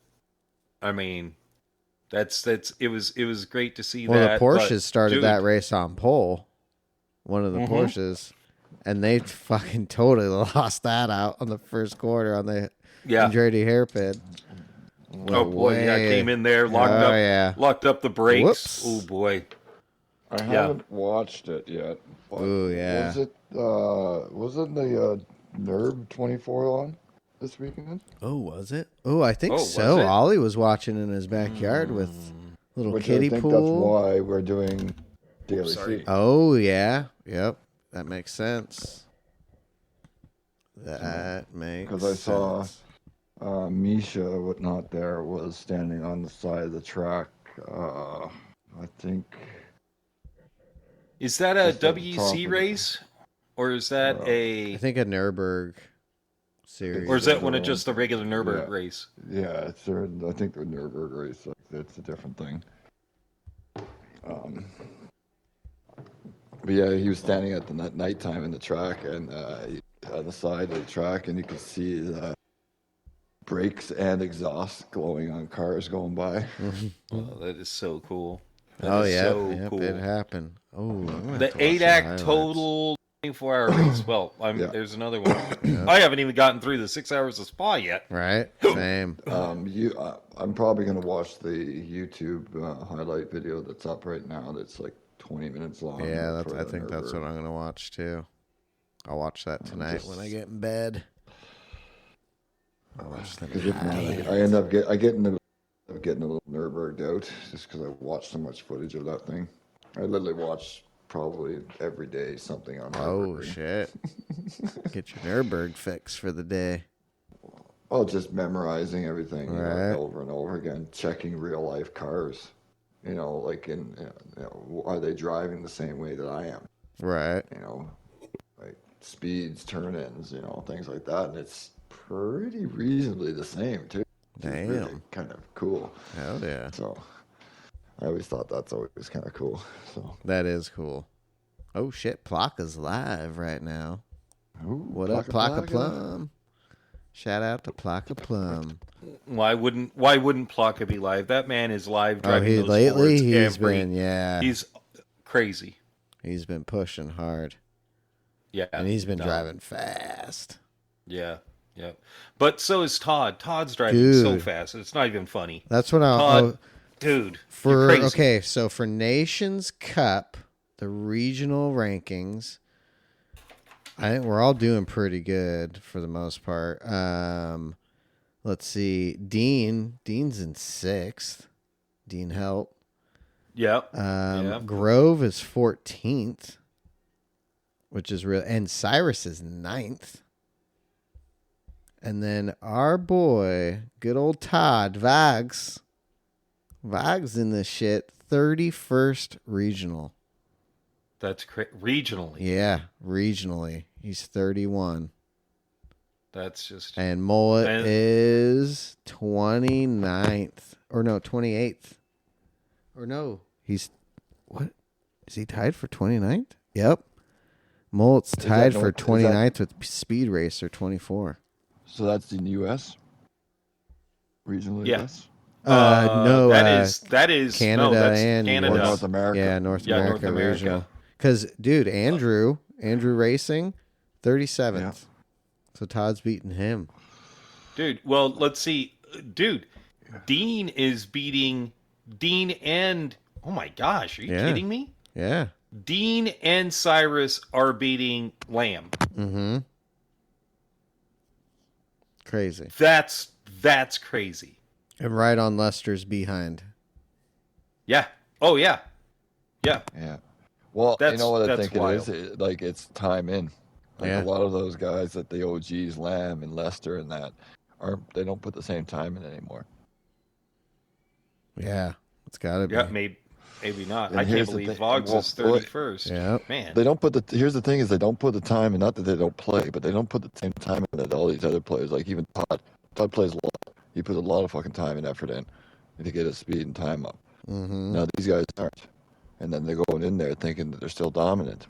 I mean, it was great to see that. Well, the Porsches started that race on pole. One of the Porsches, and they fucking totally lost that out on the first quarter on the Andretti hairpin. Oh boy, came in there, locked up the brakes. Whoops. Oh boy. I haven't watched it yet. Oh yeah. Wasn't the NERB 24 on this weekend? Oh, was it? Oh, I think so. Ollie was watching in his backyard with little kiddie pool. I think that's why we're doing DLC. Oh yeah. Yep. That makes sense. That makes sense. Because I saw Misha, not there, was standing on the side of the track. I think. Is that a WEC race? Or is that I think a Nürburgring series. Or is that one of just the regular Nürburgring race? Yeah, I think the Nürburgring race, it's a different thing. But yeah, he was standing at the nighttime in the track and on the side of the track, and you could see the brakes and exhaust glowing on cars going by. Oh, that is so cool. Cool. It happened. Oh, the 8-act total 24-hour race. Well, there's another one. I haven't even gotten through the 6 hours of Spa yet. Right, same. I'm probably going to watch the YouTube highlight video that's up right now. That's like 20 minutes long. Yeah, I think that's what I'm going to watch too. I'll watch that tonight when I get in bed. I'll watch that. I get getting a little nerve-wracked out just because I watched so much footage of that thing. I literally watch probably every day something on Nürburgring. Oh, shit. Get your Nürburgring fix for the day. Well, just memorizing everything over and over again, checking real-life cars. Like are they driving the same way that I am? Right. Like speeds, turn-ins, things like that. And it's pretty reasonably the same, too. Damn. Really kind of cool. Hell yeah. So I always thought that's always kind of cool. So that is cool. Oh shit, Plaka's live right now. Ooh, what up, Plaka Plum? Shout out to Plaka Plum. Why wouldn't Plaka be live? That man is live driving those lately Fords he's crazy. He's been pushing hard. Yeah. And he's been driving fast. Yeah. Yeah, but so is Todd. Todd's driving so fast, it's not even funny. That's what dude. So for Nations Cup, the regional rankings, I think we're all doing pretty good for the most part. Let's see, Dean's in 6th. Dean Helt. Yep. Grove is 14th, which is real, and Cyrus is 9th. And then our boy, good old Todd, Vags in this shit, 31st regional. That's regionally. Yeah, regionally. He's 31. That's just... And Mullet is 29th. Or no, 28th. Or no, he's... What? Is he tied for 29th? Yep. Mullet's tied for 29th with Speed Racer 24. So that's in the U.S. Regional U.S. No, that is Canada and Canada. North America. Yeah, North America regional. Because, dude, Andrew Racing, 37th. Yeah. So Todd's beating him. Dude, well, let's see. Dude, Dean is beating Dean and... Oh, my gosh. Are you kidding me? Yeah. Dean and Cyrus are beating Lamb. Mm-hmm. Crazy. That's crazy. And right on Lester's behind. Yeah. Oh, yeah. Yeah. Yeah. Well, you know what I think wild. it is? Like, it's time in. Like, a lot of those guys that the OGs, Lamb and Lester and that, they don't put the same time in anymore. Yeah. It's got to be. Yeah, maybe not. And I can't believe Vogs is 31st. Yeah. Man. They don't put here's the thing is they don't put the time, and not that they don't play, but they don't put the same time in that all these other players, like even Todd. Todd plays a lot. He puts a lot of fucking time and effort in to get his speed and time up. Mm-hmm. Now these guys aren't. And then they're going in there thinking that they're still dominant.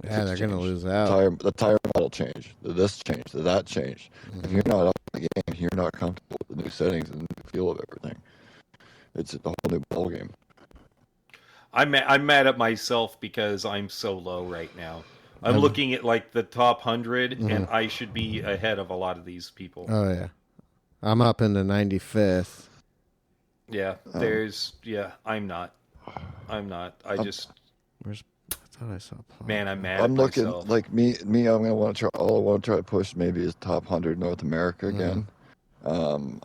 Yeah, they're going to lose out. The tire model changed. This changed. That changed. If you're not up in the game, you're not comfortable with the new settings and the new feel of everything. It's a whole new ball game. I'm mad at myself because I'm so low right now. I'm looking at like the top 100, and I should be ahead of a lot of these people. Oh, yeah. I'm up into 95th. Yeah, I'm not. I thought I saw Paul. Man, I'm mad. I'm looking myself. like me. I'm gonna want to try. All I want to try to push maybe is top 100 North America again. I'm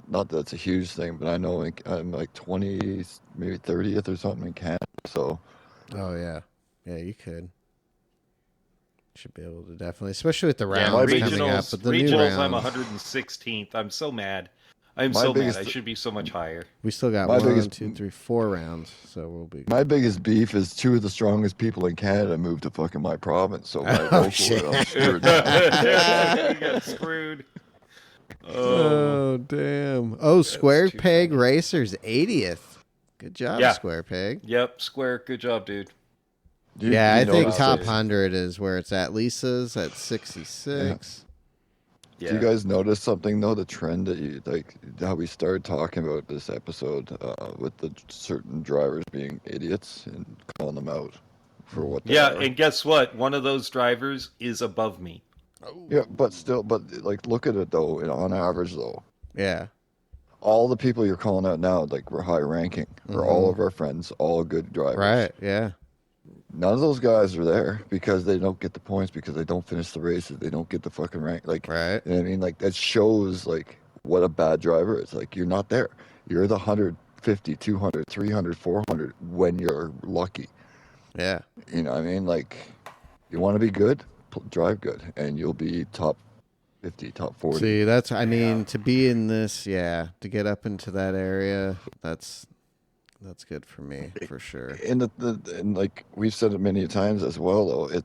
not that it's a huge thing, but I know I'm like 20, maybe 30th or something in Canada. So. Oh yeah, you could. Should be able to definitely, especially with the rounds coming up. But the new rounds, I'm 116th. I'm so mad. I'm so mad. I should be so much higher. We still got 1, 2, 3, 4 rounds, so we'll be. My biggest beef is 2 of the strongest people in Canada moved to fucking my province, so my I'm screwed. You got screwed. Oh damn! Oh, Square Peg Racers 80th. Good job, Square Peg. Yep, Square. Good job, dude. I think top 100 is where it's at. Lisa's at 66. Do you guys notice something though? The trend that you like, how we started talking about this episode with the certain drivers being idiots and calling them out for what they are. And guess what? One of those drivers is above me. Yeah, but like look at it though. On average though. Yeah. All the people you're calling out now, like we're high ranking, are all of our friends, all good drivers. Right. Yeah. None of those guys are there because they don't get the points, because they don't finish the races, they don't get the fucking rank. Like, right. You know what I mean? Like, that shows, like, what a bad driver is. Like, you're not there. You're the 150, 200, 300, 400 when you're lucky. Yeah. You know what I mean? Like, you want to be good, drive good, and you'll be top 50, top 40. See, I mean, to be in this, to get up into that area, that's good for me, for sure. And like we've said it many times as well, though,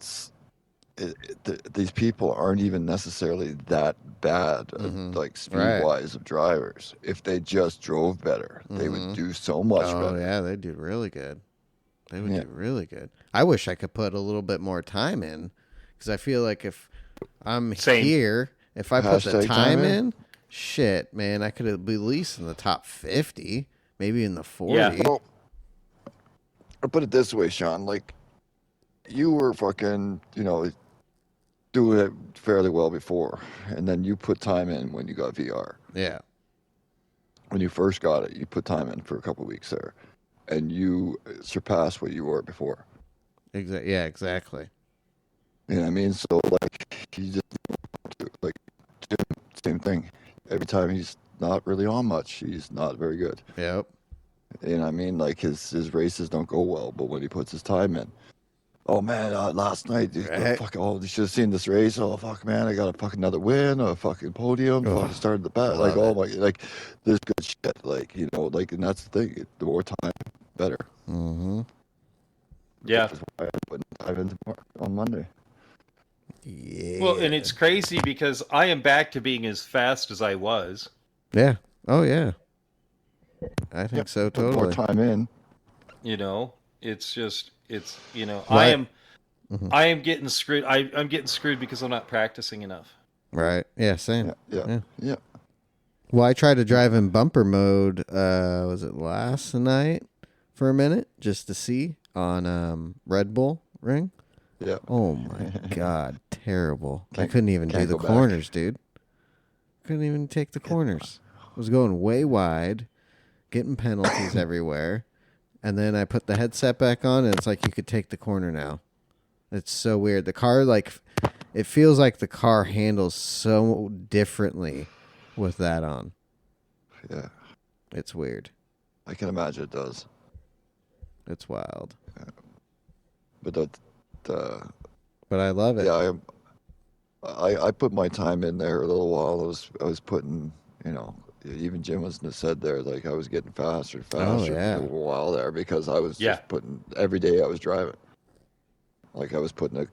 these people aren't even necessarily that bad, like speed-wise of drivers. If they just drove better, they would do so much better. Oh, yeah, they'd do really good. They would do really good. I wish I could put a little bit more time in, because I feel like if I'm here, if I put the time in, shit, man, I could be at least in the top 50. Maybe in the 40. Yeah. Well, I'll put it this way, Sean. Like, you were fucking, doing it fairly well before. And then you put time in when you got VR. Yeah. When you first got it, you put time in for a couple of weeks there. And you surpassed what you were before. Yeah, exactly. You know what I mean? So, like, you just, like, same thing. Every time he's not really on much. He's not very good. Yep. You know what I mean? Like his races don't go well, but when he puts his time in, oh man, last night, you should have seen this race. Oh fuck, man, I got a fucking another win, a fucking podium. Fucking started the bat. Like there's good shit. Like and that's the thing. The more time, better. Mm-hmm. Yeah. Which is why I put time in on Monday. Yeah. Well, and it's crazy because I am back to being as fast as I was. Yeah. Oh, yeah. I think so, totally. More time in. It's just, I am getting screwed. I'm getting screwed because I'm not practicing enough. Right. Yeah, same. Yeah. Well, I tried to drive in bumper mode, was it last night for a minute, just to see on Red Bull Ring? Yeah. Oh, my God. Terrible. I couldn't even do the corners, dude. Couldn't even take the corners. Was going way wide, getting penalties everywhere, and then I put the headset back on, and it's like you could take the corner now. It's so weird. The car, like, it feels like the car handles so differently with that on. Yeah. It's weird. I can imagine it does. It's wild. Yeah. But But I love it. yeah, I put my time in there a little while. I was putting, even Jim was said there, like I was getting faster and faster yeah. for a while there because I was Yeah. just putting every day I was driving. Like I was putting a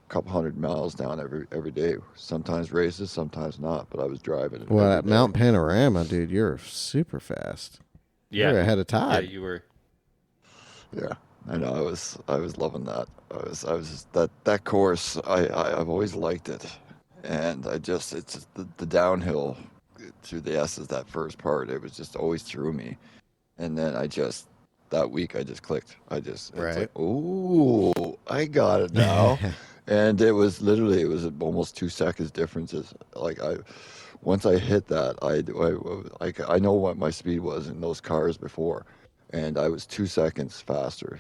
couple 100 miles down every day. Sometimes races, sometimes not. But I was driving. Well, every at day. Mount Panorama, dude, you're super fast. Yeah. You're ahead of Todd. Yeah, you were. Yeah, I know. I was loving that. I was just, that course. I've always liked it, and it's just the downhill through the S's. That first part, it was just always through me, and then that week I just clicked. It's like, ooh, I got it now. And it was almost 2 seconds differences. Like once I hit that, I know what my speed was in those cars before, and I was 2 seconds faster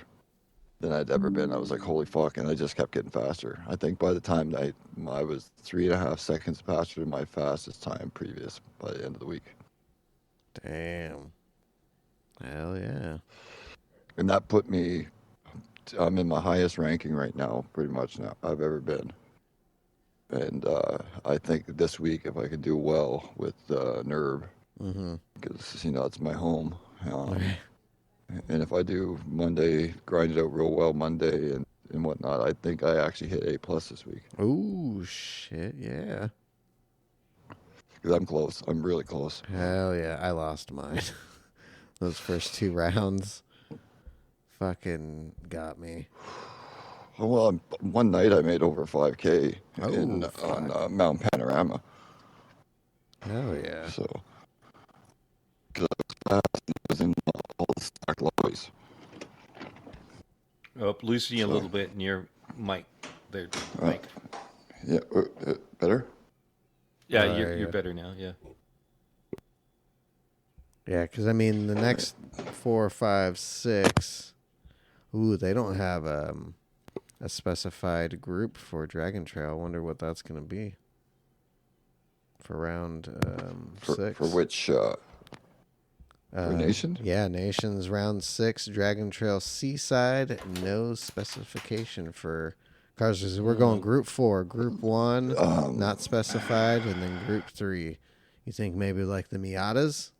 than I'd ever been. I was like, holy fuck, and I just kept getting faster. I think by the time I was 3.5 seconds faster than my fastest time previous by the end of the week. Damn. Hell yeah. And that put me, I'm in my highest ranking right now, pretty much now I've ever been. And I think this week, if I could do well with NERV, because, it's my home. And if I do Monday, grind it out real well Monday and whatnot, I think I actually hit A+ this week. Ooh, shit, yeah. Because I'm close. I'm really close. Hell yeah. I lost mine. Those first 2 rounds fucking got me. Well, one night I made over 5K Oh, on Mount Panorama. Hell yeah. So, because I was fast and I was in all the stock lobbies. Loosen you a little bit in your mic there, Mike. Yeah, better? Yeah, you're better now, yeah. Yeah, because, I mean, the next 4, 5, 6, they don't have a specified group for Dragon Trail. I wonder what that's going to be for round 6. For which? For Nation? Yeah, Nations round 6, Dragon Trail Seaside. No specification for cars. We're going Group 4, Group 1, not specified, and then Group 3. You think maybe like the Miatas?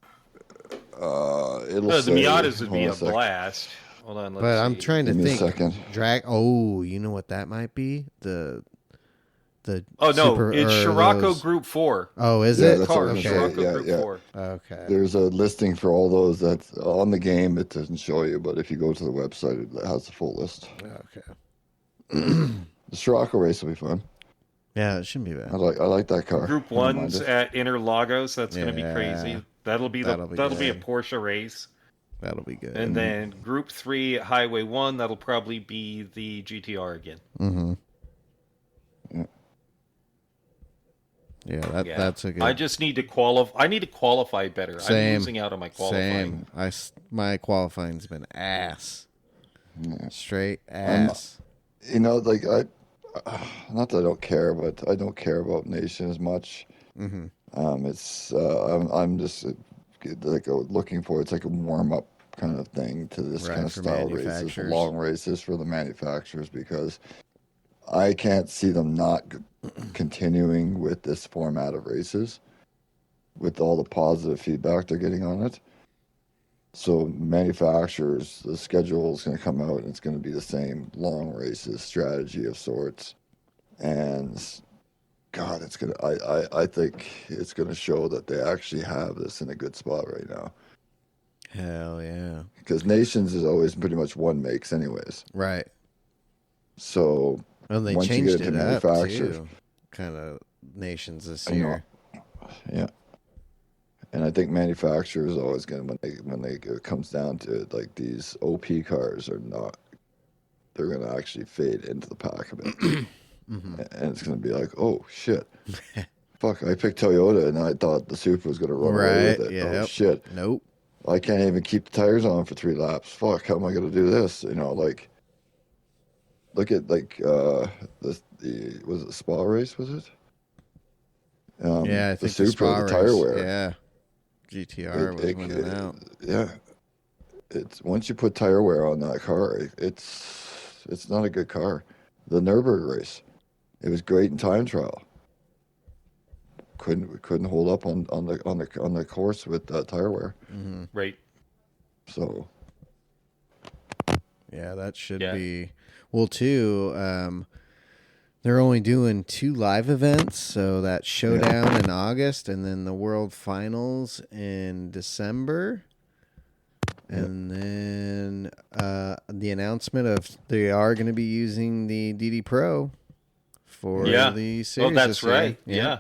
The Miatas would be a blast. Hold on, let's see. I'm trying to think. think. Give me a second. Oh, you know what that might be? The it's Scirocco Group 4. Oh, is Yeah, it? that's what I was Okay. gonna say. Scirocco Group 4. Okay. There's a listing for all those that's on the game. It doesn't show you, but if you go to the website, it has the full list. Okay. The Scirocco race will be fun. Yeah, it shouldn't be bad. I like that car. Group 1's at Interlagos. That's going to be crazy. That'll be a Porsche race. That'll be good. And then Group 3 at Highway 1, that'll probably be the GTR again. Mm-hmm. Yeah, that's a good. I just need to qualify. I need to qualify better. Same. I'm losing out on my qualifying. My qualifying's been ass. Yeah. Straight ass. Like not that I don't care, but I don't care about Nation as much. Mm-hmm. I'm just looking for it's like a warm up kind of thing to this kind of style races, long races for the manufacturers, because I can't see them not continuing with this format of races with all the positive feedback they're getting on it. So manufacturers, the schedule is going to come out and it's going to be the same long races strategy of sorts. And God, it's going to, I think it's going to show that they actually have this in a good spot right now. Hell yeah. Because Nations is always pretty much one makes anyways. Right. So and they once changed you get into it up manufacturers, too. Kind of Nations this year. Yeah. And I think manufacturers are always going to, when it comes down to it, like these OP cars are not, they're going to actually fade into the pack a bit. Mm-hmm. And it's going to be like, oh, shit. Fuck, I picked Toyota and I thought the Supra was going to run away with it. Yeah. Oh, shit. Nope. I can't even keep the tires on for 3 laps. Fuck, how am I going to do this? look at like the was it Spa race? Was it? Yeah, I The think the Supra, spa the tire race. wear. Yeah, GTR was winning out. Yeah, it's once you put tire wear on that car, it's not a good car. The Nürburgring race, it was great in time trial. Couldn't hold up on the course with tire wear. Mm-hmm. Right. So yeah, that should Yeah. be well too. They're only doing 2 live events, so that showdown in August and then the World Finals in December. And then the announcement of they are going to be using the DD Pro for the series. Oh, that's this year. right. Yeah.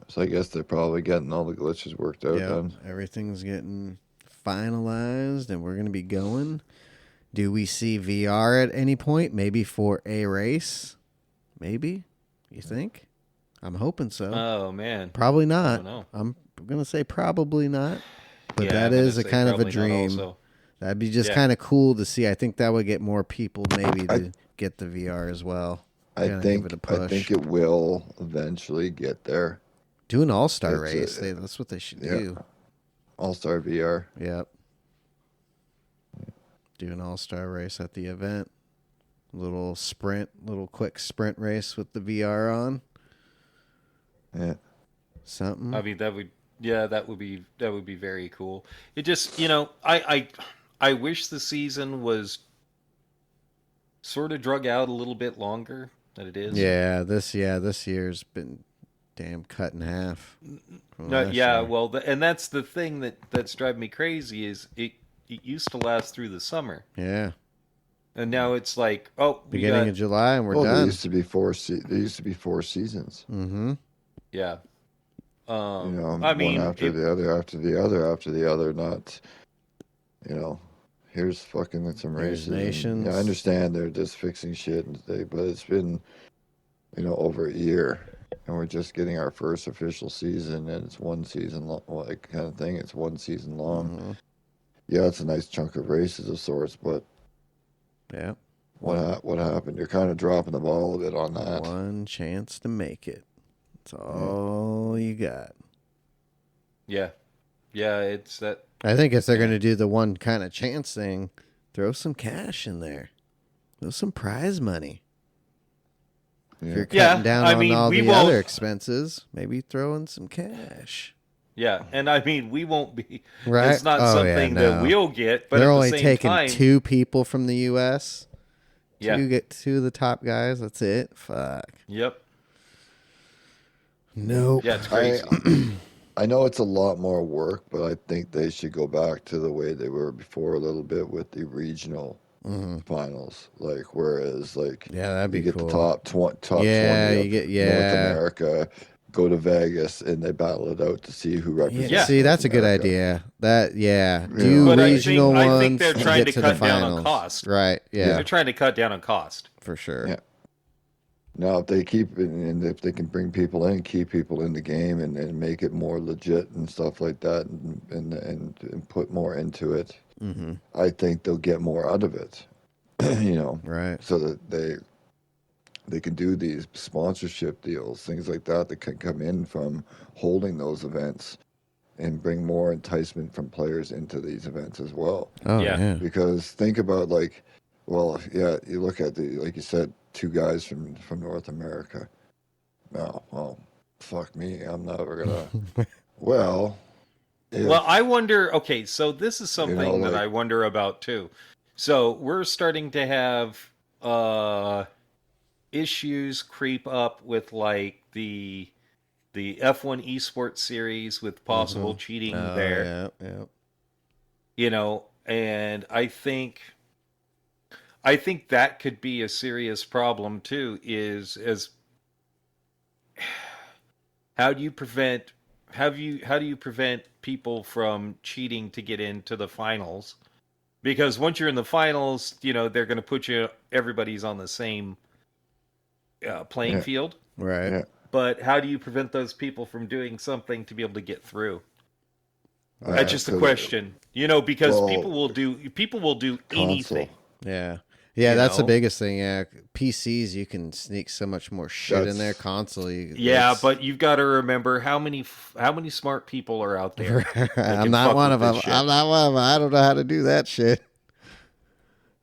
So I guess they're probably getting all the glitches worked out then. Everything's getting finalized, and we're going to be going. Do we see VR at any point? Maybe for a race? Maybe? You think? I'm hoping so. Oh man. Probably not. I don't know. I'm going to say probably not. But Yeah, that I'm is gonna a say kind of a probably not dream. also. That'd be just Yeah. kind of cool to see. I think that would get more people maybe to get the VR as well. I Kinda think give it a push. it will eventually get there. Do an all-star It's race. That's what they should yeah. do. All-Star VR. Yep. Do an all-star race at the event. Little quick sprint race with the VR on. Yeah. Something. I mean, that would be very cool. It just, I wish the season was sort of drug out a little bit longer than it is. Yeah, this year's been damn cut in half. No, yeah, well, and that's the thing that's driving me crazy is it used to last through the summer. Yeah. And now it's like, oh, beginning of July and we're There done. used to be four seasons. Mm-hmm. Yeah. I mean, one after the other. Not, here's fucking some races. Nations. I understand they're just fixing shit, but it's been, over a year, and we're just getting our first official season, and it's one season long, like kind of thing. It's one season long. Mm-hmm. Yeah, it's a nice chunk of races of sorts, but yeah, what happened? You're kind of dropping the ball a bit on that. One chance to make it. That's all you got. Yeah. Yeah, it's that. I think if they're going to do the one kind of chance thing, throw some cash in there. Throw some prize money. Yeah. If you're cutting down I on mean, all we the won't- other expenses, maybe throw in some cash. Yeah, and I mean, we won't be. Right? It's not Oh, yeah, something no. that we'll get, but they're at only the same taking time, 2 people from the U.S. Yeah. Get 2 of the top guys. That's it. Fuck. Yep. Nope. Yeah, it's crazy. I know it's a lot more work, but I think they should go back to the way they were before a little bit with the regional finals. Like, whereas, Yeah, that'd be you get cool. the top 20 Yeah, of you get North America, go to Vegas, and they battle it out to see who represents. Yeah. See, that's a good America. idea. Do But regional ones. I think they're and trying get to the cut down on finals. cost. Right. Yeah. They're trying to cut down on cost. For sure. Yeah. Now, if they keep it, and if they can bring people in, keep people in the game, and make it more legit and stuff like that, and put more into it, Mm-hmm. I think they'll get more out of it. Right. So that they can do these sponsorship deals, things like that can come in from holding those events, and bring more enticement from players into these events as well. Oh, Yeah. yeah. Because think about you look at like you said, 2 guys from North America. No, well, fuck me, I'm never gonna. Well, Well, I wonder. Okay, so this is something that like- I wonder about too. So we're starting to have issues creep up with like the F1 esports series with possible cheating Oh, there. Yeah. And I think that could be a serious problem too. How do you prevent people from cheating to get into the finals? Because once you're in the finals, they're going to put everybody's on the same playing field. Right. Yeah. But how do you prevent those people from doing something to be able to get through? That's just a question, because well, people will do anything. Yeah. Yeah, you that's the know? biggest thing. Yeah, PCs you can sneak so much more shit in there. That's Console, Yeah, but you've got to remember how many smart people are out there that I'm can not fuck one with of this them. shit. I'm not one of them. I don't know how to do that shit.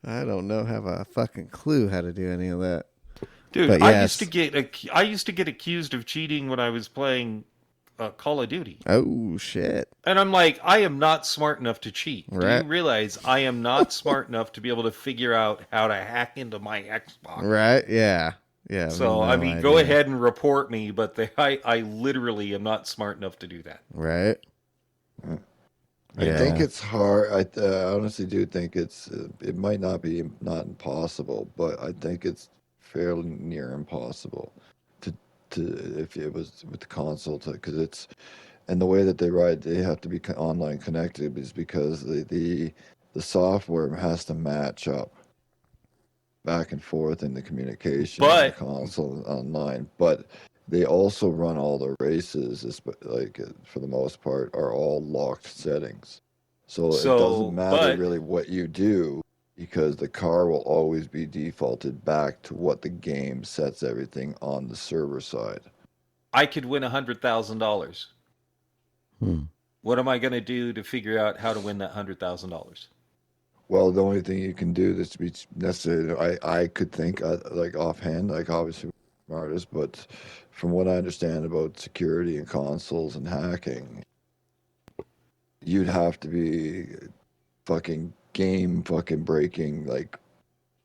I don't know, have a fucking clue how to do any of that. Dude, But yes. I used to get accused of cheating when I was playing Call of Duty. Oh shit. And I'm like, I am not smart enough to cheat. Do Right. you realize I am not smart enough to be able to figure out how to hack into my Xbox? Right. Yeah. Yeah. So, I No mean, go idea. ahead and report me, but I literally am not smart enough to do that. Right. I Yeah. think it's hard. I honestly do think it might not impossible, but I think it's fairly near impossible to if it was with the console because it's and the way that they have to be online connected is because the software has to match up back and forth in the communication on the But, console and online, but they also run all the races, like for the most part, are all locked settings. So it doesn't matter but really what you do because the car will always be defaulted back to what the game sets everything on the server side. I could win $100,000. What am I going to do to figure out how to win that $100,000? Well, the only thing you can do that's to be necessary, I could think like offhand, like obviously I'm an artist, but from what I understand about security and consoles and hacking, you'd have to be fucking game fucking breaking like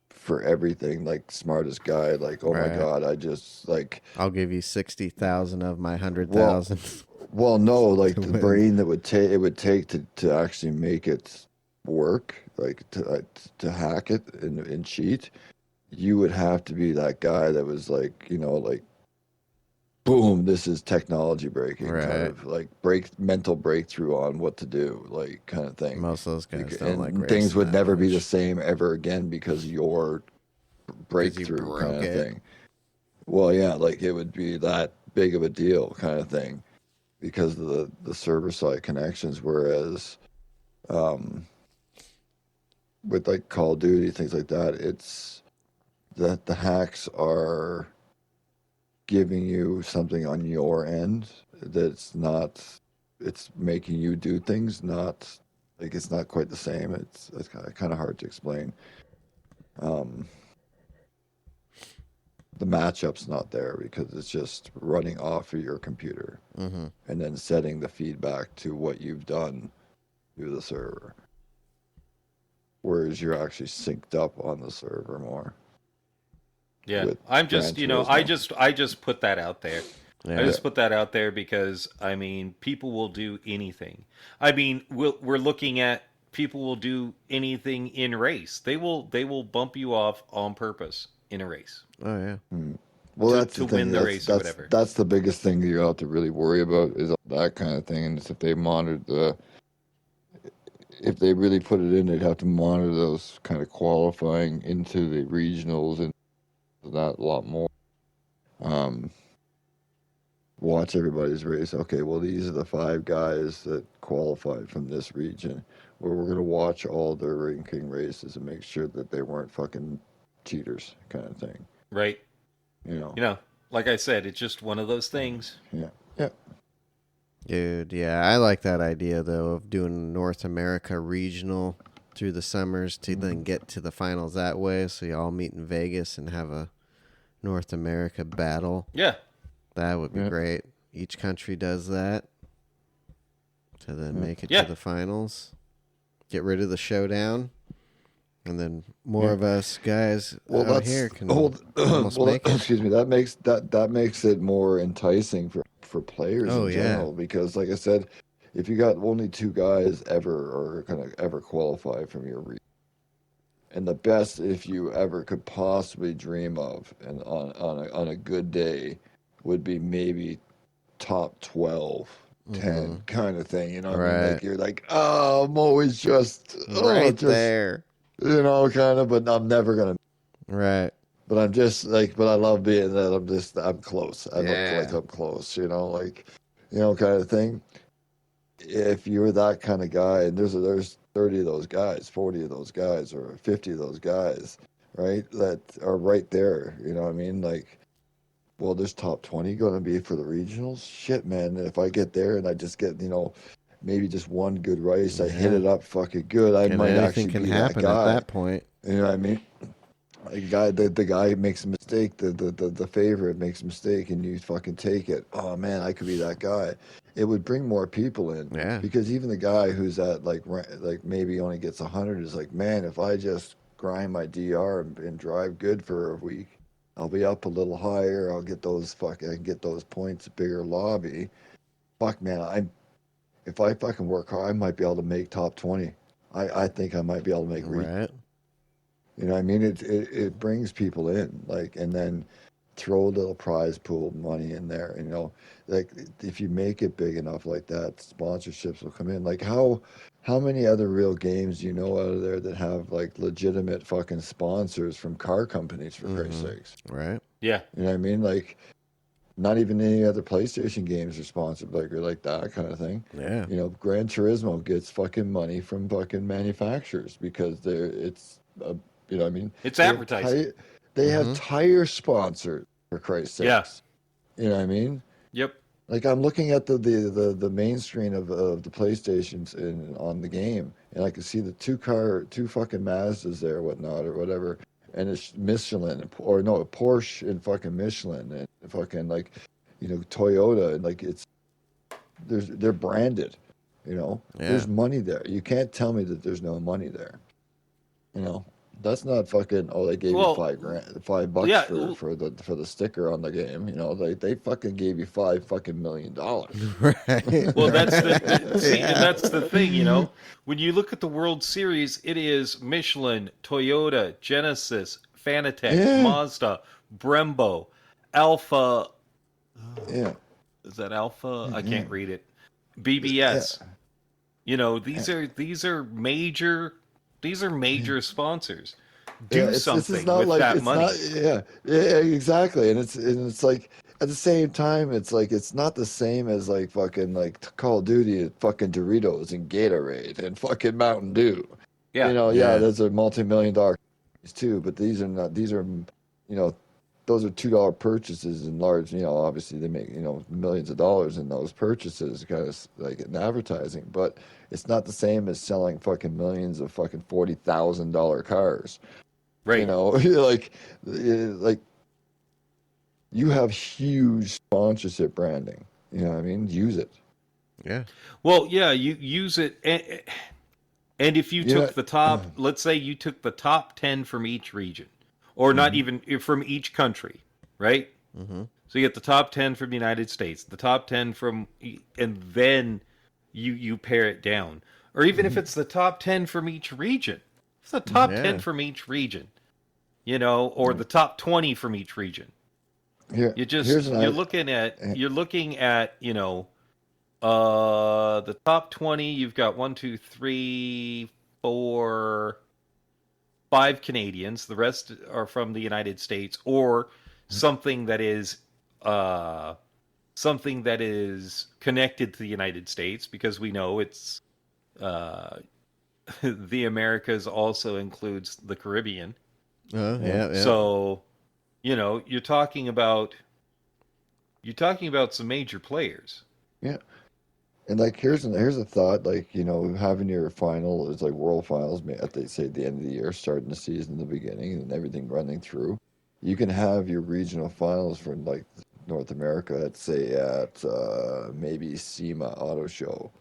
for everything, like smartest guy, like oh my Right. god, I just like I'll give you 60,000 of my well 100,000. well no, like To the win. brain that would take to actually make it work, like to hack it and cheat. You would have to be that guy that was like, like, boom, this is technology breaking, kind Right. of like mental breakthrough on what to do, like kind of thing. Most of those guys don't like And things racing would that never be the much. same ever again because your 'Cause you breakthrough kind broke of it. thing. Well, yeah, like it would be that big of a deal kind of thing because of the server side connections. Whereas with like Call of Duty, things like that, it's that the hacks are giving you something on your end that's not, it's making you do things, not like it's not quite the same. It's kind of hard to explain. Um, the matchup's not there because it's just running off of your computer Mm-hmm. and then setting the feedback to what you've done through the server. Whereas you're actually synced up on the server more Yeah, with I'm Gran just, I Turismo. just put that out there. I Yeah. just put that out there because I mean, people will do anything. I mean, we're looking at people will do anything in race. They will bump you off on purpose in a race Oh yeah. Hmm. Well, to that's to the thing. win the That's race or that's whatever. that's the biggest thing you have to really worry about is that kind of thing. And it's if they monitor if they really put it in, they'd have to monitor those kind of qualifying into the regionals and that a lot more. Um, watch everybody's race. Okay, well, these are the 5 guys that qualified from this region. Where we're gonna watch all their ranking races and make sure that they weren't fucking cheaters, kind of thing. Right? You know? You know, like I said, it's just one of those things. Yeah. Yeah. Dude, yeah, I like that idea though of doing North America regional through the summers to then get to the finals that way. So you all meet in Vegas and have a North America battle. Yeah. That would be Yeah. great. Each country does that to then make it Yeah. to the finals. Get rid of the showdown. And then more Yeah. of us guys Well, out that's here can hold. almost Well, make it. excuse me. That makes it more enticing for players Oh, in yeah. general because, like I said, if you got only 2 guys ever or kind of ever qualify from your region, and the best if you ever could possibly dream of, and on a good day, would be maybe top 12, 10 kind of thing. You know what I mean? Right. Like you're like, oh, I'm always just, Right just there. kind of, but I'm never gonna. Right. But I'm just like, but I love being that I'm close. I look like Yeah. I'm close, like, kind of thing. If you're that kind of guy, and there's 30 of those guys, 40 of those guys, or 50 of those guys, right? That are right there. You know what I mean? Like, well, there's top 20 going to be for the regionals. Shit, man. If I get there and I just get, maybe just one good race, I hit it up fucking good, I might Anything actually can be that happen at guy. that point. You know what I mean? The guy makes a mistake, the favorite makes a mistake, and you fucking take it. Oh man, I could be that guy. It would bring more people in, Yeah. because even the guy who's at like maybe only gets 100 is like, man, if I just grind my DR and drive good for a week, I'll be up a little higher. I can get those points, a bigger lobby. Fuck man, if I fucking work hard, I might be able to make top 20. I think I might be able to make Right. you know what I mean? It brings people in, like, and then throw a little prize pool money in there. Like if you make it big enough like that, sponsorships will come in. Like how many other real games do you know out of there that have like legitimate fucking sponsors from car companies, for Christ's sakes? Right. Yeah. You know what I mean? Like not even any other PlayStation games are sponsored like that kind of thing. Yeah. Gran Turismo gets fucking money from fucking manufacturers because it's you know what I mean? It's They have advertising. they have tire sponsors, for Christ's Yeah. sakes. You know what I mean? Yep. Like I'm looking at the main screen of the PlayStations on the game, and I can see the two fucking Mazdas there, whatnot or whatever, and it's Michelin or no Porsche and fucking Michelin and fucking like, Toyota, and like they're branded, Yeah. There's money there. You can't tell me that there's no money there. That's not fucking. Oh, they gave you Well, $5 yeah. for the sticker on the game. They fucking gave you $5 million. Right. Well, see, and that's the thing, When you look at the World Series, it is Michelin, Toyota, Genesis, Fanatec, Yeah. Mazda, Brembo, Alpha. Yeah. Is that Alpha? I can't read it. Yeah. BBS. These are major sponsors. Do something not with like that it's money. not. Yeah, exactly. And it's like at the same time, it's like it's not the same as like fucking like Call of Duty and fucking Doritos and Gatorade and fucking Mountain Dew. Yeah. Yeah, those are multi-million-dollar too, but these are not. These are, those are $2 purchases in large. Obviously they make millions of dollars in those purchases, kind of like in advertising, but it's not the same as selling fucking millions of fucking $40,000 cars. Right. Like you have huge sponsorship branding. You know what I mean? Use it. Yeah. Well, yeah, you use it. And if you took the top, let's say you took the top 10 from each region, or not even from each country, right? Mm-hmm. So you get the top 10 from the United States, the top 10 from, and then you pare it down. Or even if it's the top 10 from each region, it's the top 10 from each region, or the top 20 from each region. You're looking at, the top 20, you've got 1, 2, 3, 4, 5 Canadians. The rest are from the United States, or something that is connected to the United States, because we know it's the Americas also includes the Caribbean. Yeah. So, you're talking about some major players. Yeah. And like here's a thought, like having your final is like world finals at they say the end of the year, starting the season in the beginning, and everything running through. You can have your regional finals for like North America, let's say at maybe SEMA Auto Show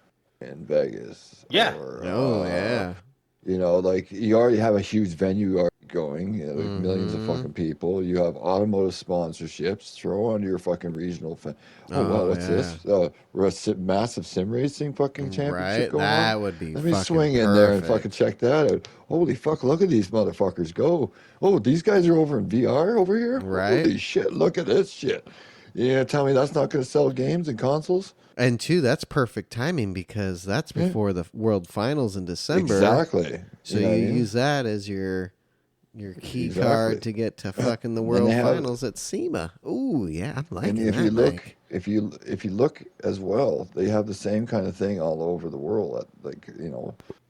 in Vegas. Yeah. Yeah. Like you already have a huge venue already going, like millions of fucking people. You have automotive sponsorships. Throw on your fucking regional. Wow, what's this? Massive sim racing fucking championship going on. That would be. Let me fucking swing in there and fucking check that out. Holy fuck! Look at these motherfuckers go. Oh, these guys are over in VR over here. Right. Holy shit! Look at this shit. You gonna tell me that's not going to sell games and consoles? And two, that's perfect timing because that's before the World Finals in December. Exactly. So you use that as your key card to get to fucking the World Finals at SEMA. Ooh, yeah, I'm liking that. And if you look as well, they have the same kind of thing all over the world.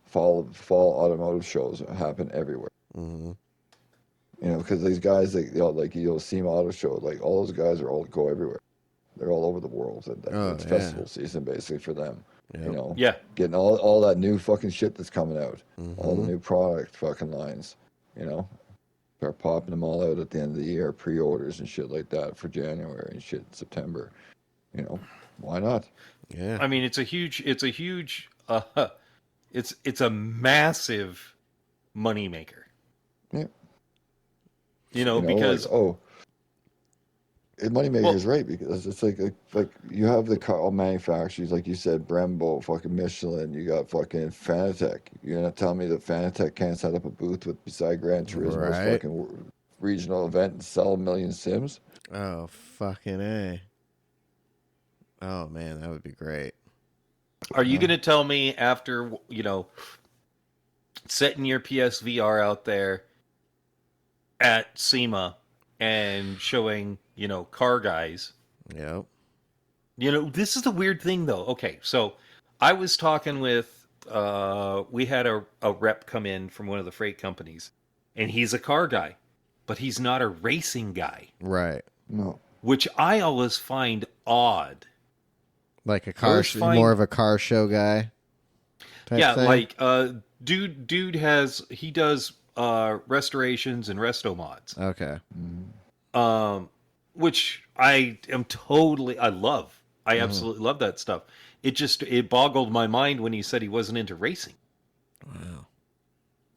Fall automotive shows happen everywhere. Mm-hmm. You know, because these guys, like SEMA Auto Show, like all those guys are all go everywhere. They're all over the world, and like, Oh it's yeah. festival season basically for them. You Yep. know, Yeah. getting all that new fucking shit that's coming out, all the Mhm. new product fucking lines. You know, start popping them all out at the end of the year, pre-orders and shit like that for January and shit in September. You know, why not? Yeah. I mean, it's a huge, it's a massive moneymaker. Yeah. You You know, know, like because Moneymaker well, is right because it's like you have the car manufacturers like you said, Brembo, fucking Michelin. You got fucking Fanatec. You're gonna tell me that Fanatec can't set up a booth with beside Gran Turismo's Right. fucking regional event and sell a million Sims? Oh fucking A. Oh man, that would be great. are you Yeah. going to tell me after setting your PSVR out there at SEMA and showing car guys? Yep. This is the weird thing, though. Okay, so I was talking with, we had a rep come in from one of the freight companies, and he's a car guy, but he's not a racing guy, Right. No. which I always find odd. Like a I car, always find, more of a car show guy type yeah, thing. like dude he does restorations and resto mods, Okay. which I love. I Mhm. absolutely love that stuff. It boggled my mind when he said he wasn't into racing. Wow.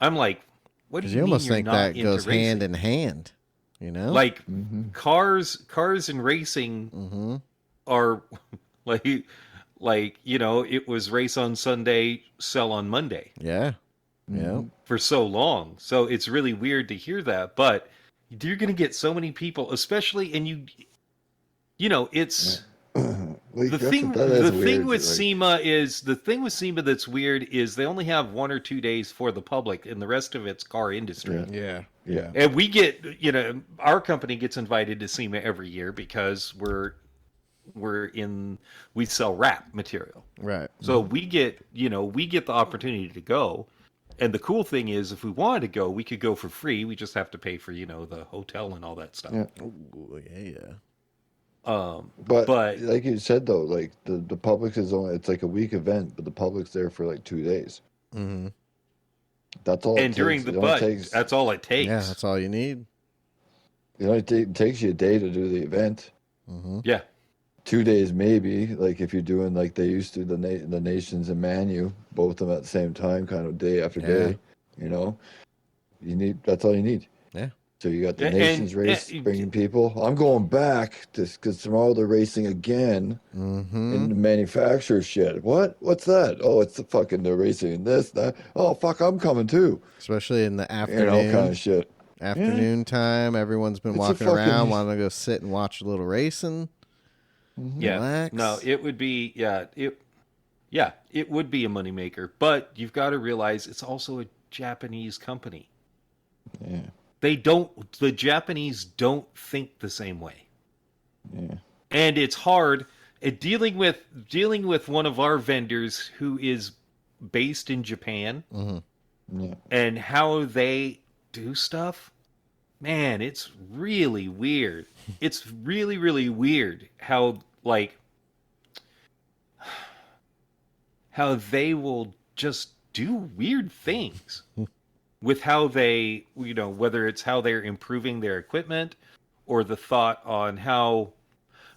I'm like, what do Because you you mean almost you're think not that into goes hand racing? in hand. You know. Like Mm-hmm. cars and racing Mm-hmm. are like it was race on Sunday, sell on Monday Yeah. Mm-hmm. Yep. for so long. So it's really weird to hear that, but you're going to get so many people, especially, and it's Like that the is thing weird. with Like, SEMA is the thing with SEMA that's weird is they only have 1 or 2 days for the public, and the rest of it's car industry. yeah, Yeah. yeah, And we get, our company gets invited to SEMA every year because we sell wrap material. Right. So we get the opportunity to go. And the cool thing is if we wanted to go, we could go for free. We just have to pay for, the hotel and all that stuff. yeah. Ooh, yeah. But But like you said though, like the public is only it's like a week event, but the public's there for like 2 days. Mm-hmm. That's all it and during takes. the It only but takes that's all it takes. Yeah, that's all you need. it takes you a day to do the event. Mm-hmm. Yeah. 2 days maybe, like if you're doing like they used to the nations and Manu, both of them at the same time, kind of day after Yeah. day. That's all you need. Yeah. So you got the And- nations race bringing people. I'm going back because tomorrow they're racing again Mm-hmm. in the manufacturer shit. What's that? Oh, it's they're racing in this, that. Oh, fuck, I'm coming too. Especially in the Kind afternoon. of shit. Afternoon time, everyone's been It's a walking fucking- around, wanting to go sit and watch a little racing. Yeah. Relax. No, it would be it would be a moneymaker. But you've got to realize it's also a Japanese company. Yeah, The Japanese don't think the same way. yeah. And it's hard dealing with one of our vendors who is based in Japan Mm-hmm. Yeah. and how they do stuff. Man, it's really weird. It's really, really weird how they will just do weird things with how they, whether it's how they're improving their equipment or the thought on how,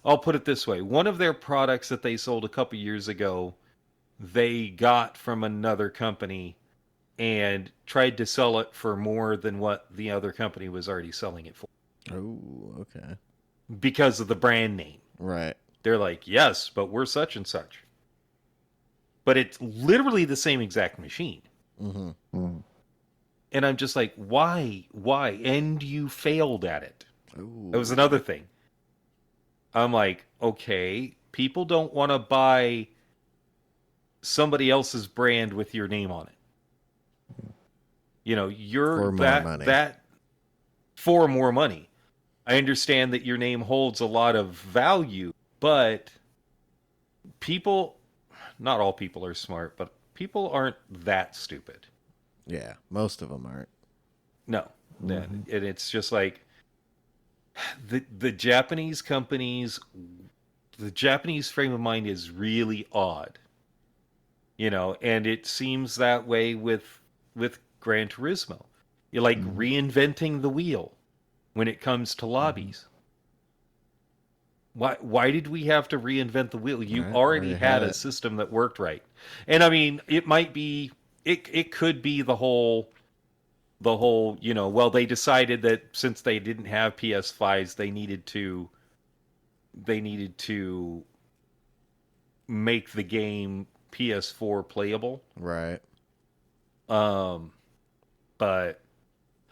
I'll put it this way. One of their products that they sold a couple years ago, they got from another company and tried to sell it for more than what the other company was already selling it for Oh, okay. because of the brand name. Right. They're like, yes, but we're such and such. But it's literally the same exact machine. Mm-hmm. Mm. And I'm just like, why? And you failed at it. Ooh. That was another thing. I'm like, okay, people don't want to buy somebody else's brand with your name on it. You're For more money. that for more money. I understand that your name holds a lot of value, but people, not all people are smart, but people aren't that stupid. Yeah, most of them aren't. No. And it's just like the Japanese companies, the Japanese frame of mind is really odd, and it seems that way with Gran Turismo. You're like reinventing the wheel when it comes to lobbies. Why did we have to reinvent the wheel? You already had a system that worked right. And I mean, it might be it could be the whole well, they decided that since they didn't have PS5s, they needed to make the game PS4 playable. Right. But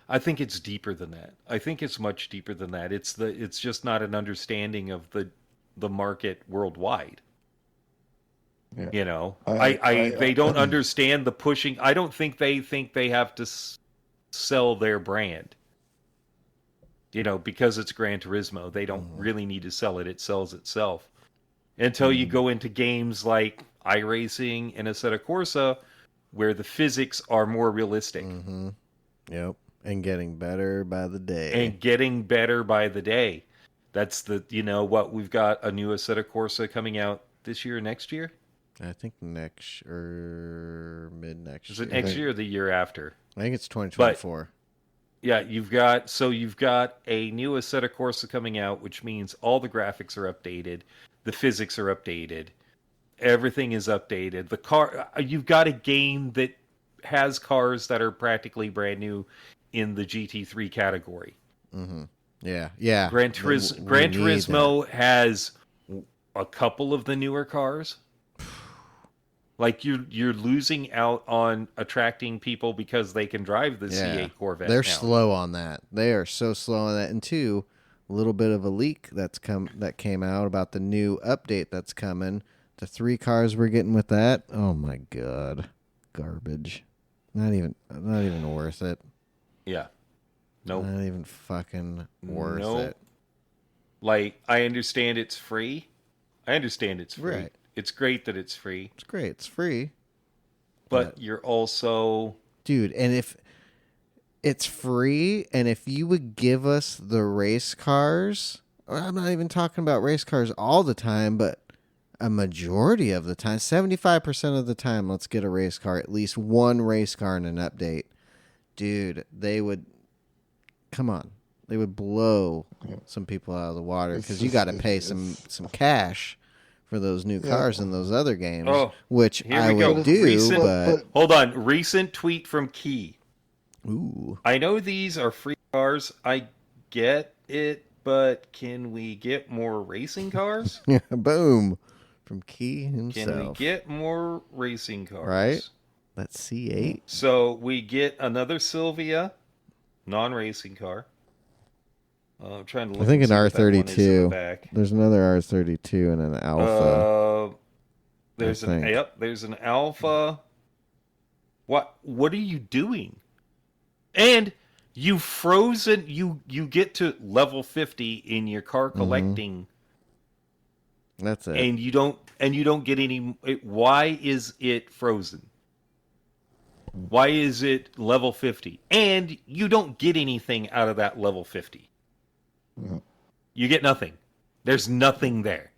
I think it's deeper than that. I think it's much deeper than that. It's just not an understanding of the market worldwide. Yeah. They don't understand the pushing. I don't think they have to sell their brand. Because it's Gran Turismo, they don't really need to sell it. It sells itself. Until you go into games like iRacing and Assetto Corsa, where the physics are more realistic. Mm-hmm. Yep. And getting better by the day. That's what we've got a new Assetto Corsa coming out this year, next year? I think next or mid next year. Is it next year or the year after? I think it's 2024. Yeah, you've got a new Assetto Corsa coming out, which means all the graphics are updated, the physics are updated, everything is updated. You've got a game that has cars that are practically brand new in the GT3 category. Mm-hmm. Yeah. Gran Turismo has a couple of the newer cars. Like you're losing out on attracting people because they can drive the C8 Corvette. They're now. slow on that. They are so slow on that. And two, a little bit of a leak that came out about the new update that's coming. The 3 cars we're getting with that. Oh my god, garbage. Not even worth it. Yeah. Nope. Not even fucking worth it. Like, I understand it's free. Right. It's great that it's free. It's great. It's free. But you're also... Dude, and if it's free, and if you would give us the race cars, I'm not even talking about race cars all the time, but a majority of the time, 75% of the time, let's get a race car, at least one race car in an update. Dude, they would... Come on. They would blow some people out of the water because you got to pay some cash for those new cars in those other games, which I would do. But hold on, recent tweet from Key. Ooh, I know these are free cars. I get it, but can we get more racing cars? Boom, from Key himself. Can we get more racing cars? Right, that's C8. So we get another Sylvia, non-racing car. I'm trying to look. I think an R32. There's another R32 and an Alpha. There's an Alpha. What are you doing? And you've frozen. You get to level 50 in your car collecting. That's it. And you don't get any. Why is it frozen? Why is it level 50? And you don't get anything out of that level 50. You get nothing. There's nothing there.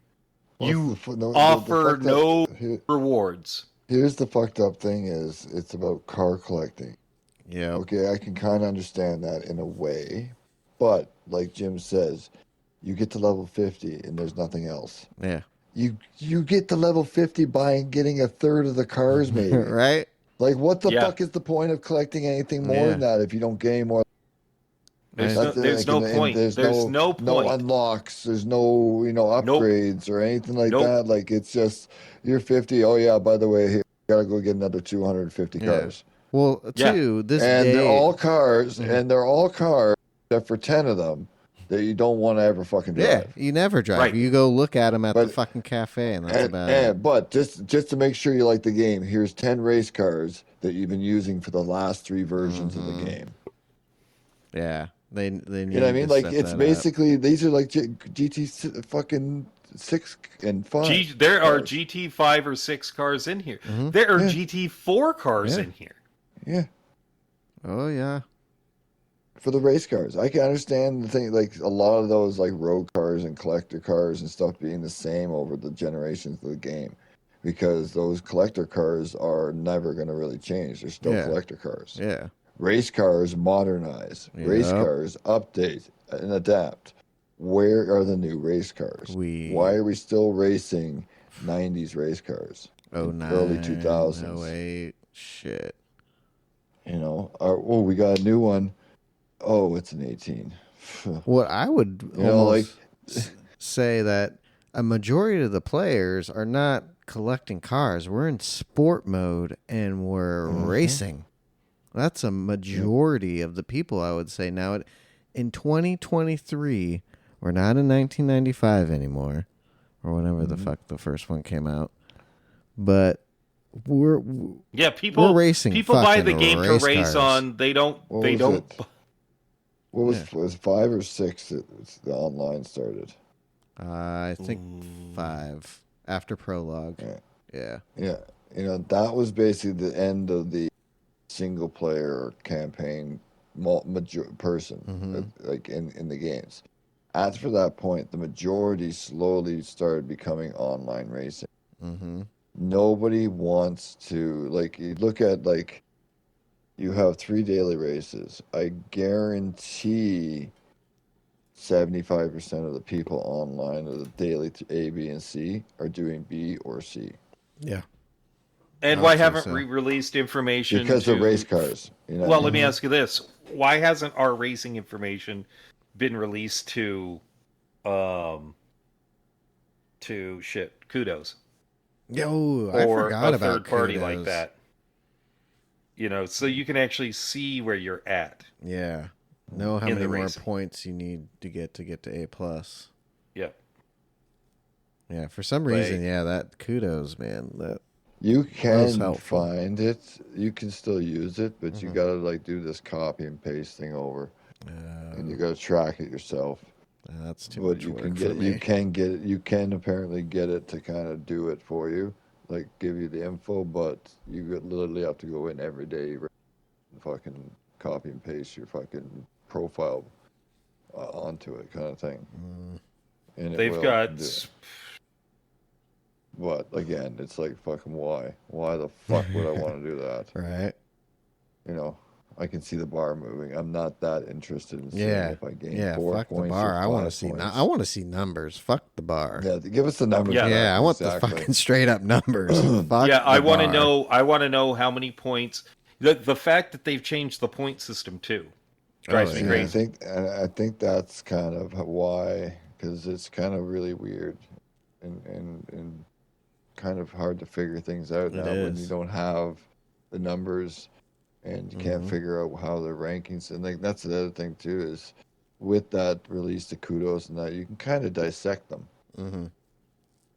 You offer no rewards. Here's the fucked up thing is it's about car collecting. Yeah. Okay, I can kind of understand that in a way. But like Jim says, you get to level 50 and there's nothing else. Yeah. You get to level 50 by getting a third of the cars maybe. Right? Like what the fuck is the point of collecting anything more than that if you don't get any more? There's no point. There's no point. No unlocks. There's no upgrades or anything like that. Like it's just you're 50. Oh yeah, by the way, here, gotta go get another 250 cars. Well, this and day... they're all cars, except for 10 of them that you don't want to ever fucking drive. Yeah, you never drive. Right. You go look at them at the fucking cafe, and that's about it. But just to make sure you like the game, here's 10 race cars that you've been using for the last 3 versions of the game. Yeah. They need you know what I mean? Like it's basically these are like GT fucking 6 and 5. There are GT 5 or 6 cars in here. Mm-hmm. There are GT 4 cars in here. Yeah. Oh yeah. for the race cars. I can understand the thing, like a lot of those like road cars and collector cars and stuff being the same over the generations of the game, because those collector cars are never going to really change. They're still Yeah. collector cars. Yeah. Race cars modernize. Race Yep. cars update and adapt. Where are the new race cars? Why are we still racing 90s race cars? '09, Early 2000s. '08, shit. You know, we got a new one. Oh, it's an 18. What I would almost say that a majority of the players are not collecting cars. We're in sport mode and we're racing. That's a majority of the people, I would say. Now, in 2023, we're not in 1995 anymore, or whenever the fuck the first one came out. But we're racing. People buy the game to race cars. on. They don't. What was 5 or 6 that the online started? I think 5 after prologue. Yeah. Yeah. You know, that was basically the end of the single player campaign person like in the games. After that point, the majority slowly started becoming online racing. Nobody wants to, like, you look at, like, you have 3 daily races. I guarantee 75% of the people online of the daily A, B, and C are doing B or C. Yeah. And why haven't we released information? Because they're race cars. You know? Well, let me ask you this: why hasn't our racing information been released to Kudos? Yo, I forgot about third party Kudos. like that. You know, so you can actually see where you're at. Yeah. Know how many more points you need to get to A+. Yeah. Yeah, for some reason, that Kudos, man. That you can find it. You can still use it, but you gotta like do this copy and paste thing over. And you gotta track it yourself. That's too much work for me. You can apparently get it to kind of do it for you, like give you the info, but you literally have to go in every day and fucking copy and paste your fucking profile onto it, kind of thing. And they've got. But again, it's like fucking why? Why the fuck would I want to do that? Right. You know, I can see the bar moving. I'm not that interested in seeing if I gain 4 fuck points. The bar. I want to see. I want to see numbers. Fuck the bar. Yeah, give us the numbers. Yeah, I want the fucking straight up numbers. Fuck I want to know. I want to know how many points. The fact that they've changed the point system too drives me crazy. I think that's kind of why, because it's kind of really weird and kind of hard to figure things out now when you don't have the numbers and you can't figure out how the rankings, and like that's the other thing too, is with that release to Kudos and that you can kind of dissect them.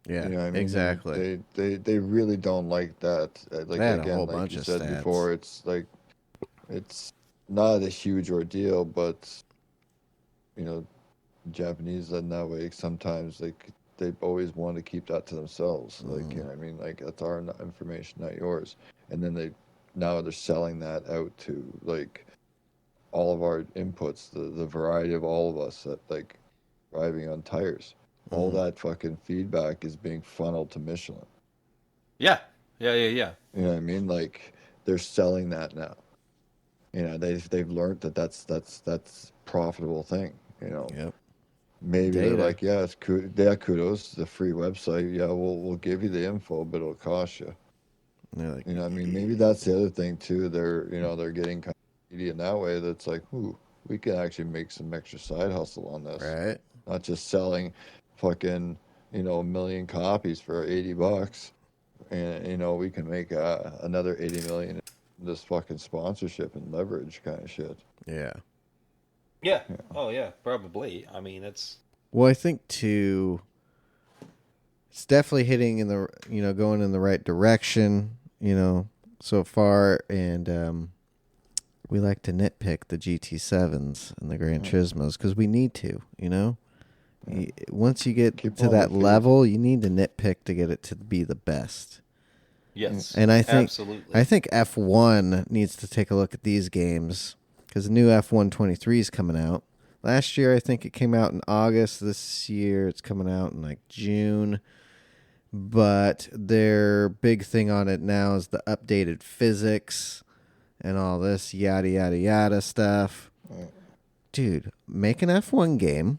Yeah, you know what I mean? Exactly. They really don't like that. Like again, a whole like bunch you of said stats. Before, it's like it's not a huge ordeal, but you know, Japanese in that way sometimes they always want to keep that to themselves. Like, you know what I mean? Like, that's our information, not yours. And then now they're selling that out to, like, all of our inputs, the variety of all of us that, like, driving on tires. All that fucking feedback is being funneled to Michelin. Yeah. You know what I mean? Like, they're selling that now. You know, they've learned that's profitable thing, you know. Yep. Maybe they're like, it's Kudos, the free website. Yeah, we'll give you the info, but it'll cost you. Like, you know, I mean, maybe that's the other thing too. They're getting kind of media in that way. That's like, we can actually make some extra side hustle on this, right? Not just selling fucking 1 million copies for $80, and we can make another 80 million in this fucking sponsorship and leverage kind of shit. Yeah. Yeah. Oh, yeah, probably. I mean, it's... Well, I think, too, it's definitely hitting in the, going in the right direction, so far. And we like to nitpick the GT7s and the Gran Turismos because we need to, Once you get to that level, you need to nitpick to get it to be the best. Yes, and I think absolutely. I think F1 needs to take a look at these games because the new F123 is coming out. Last year, I think it came out in August. This year, it's coming out in like June. But their big thing on it now is the updated physics and all this yada, yada, yada stuff. Dude, make an F1 game.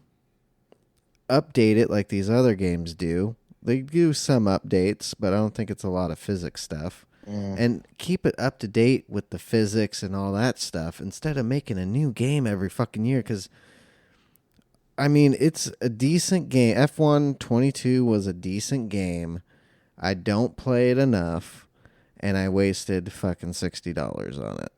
Update it like these other games do. They do some updates, but I don't think it's a lot of physics stuff. And keep it up to date with the physics and all that stuff instead of making a new game every fucking year. Because, I mean, it's a decent game. F1 22 was a decent game. I don't play it enough, and I wasted fucking $60 on it.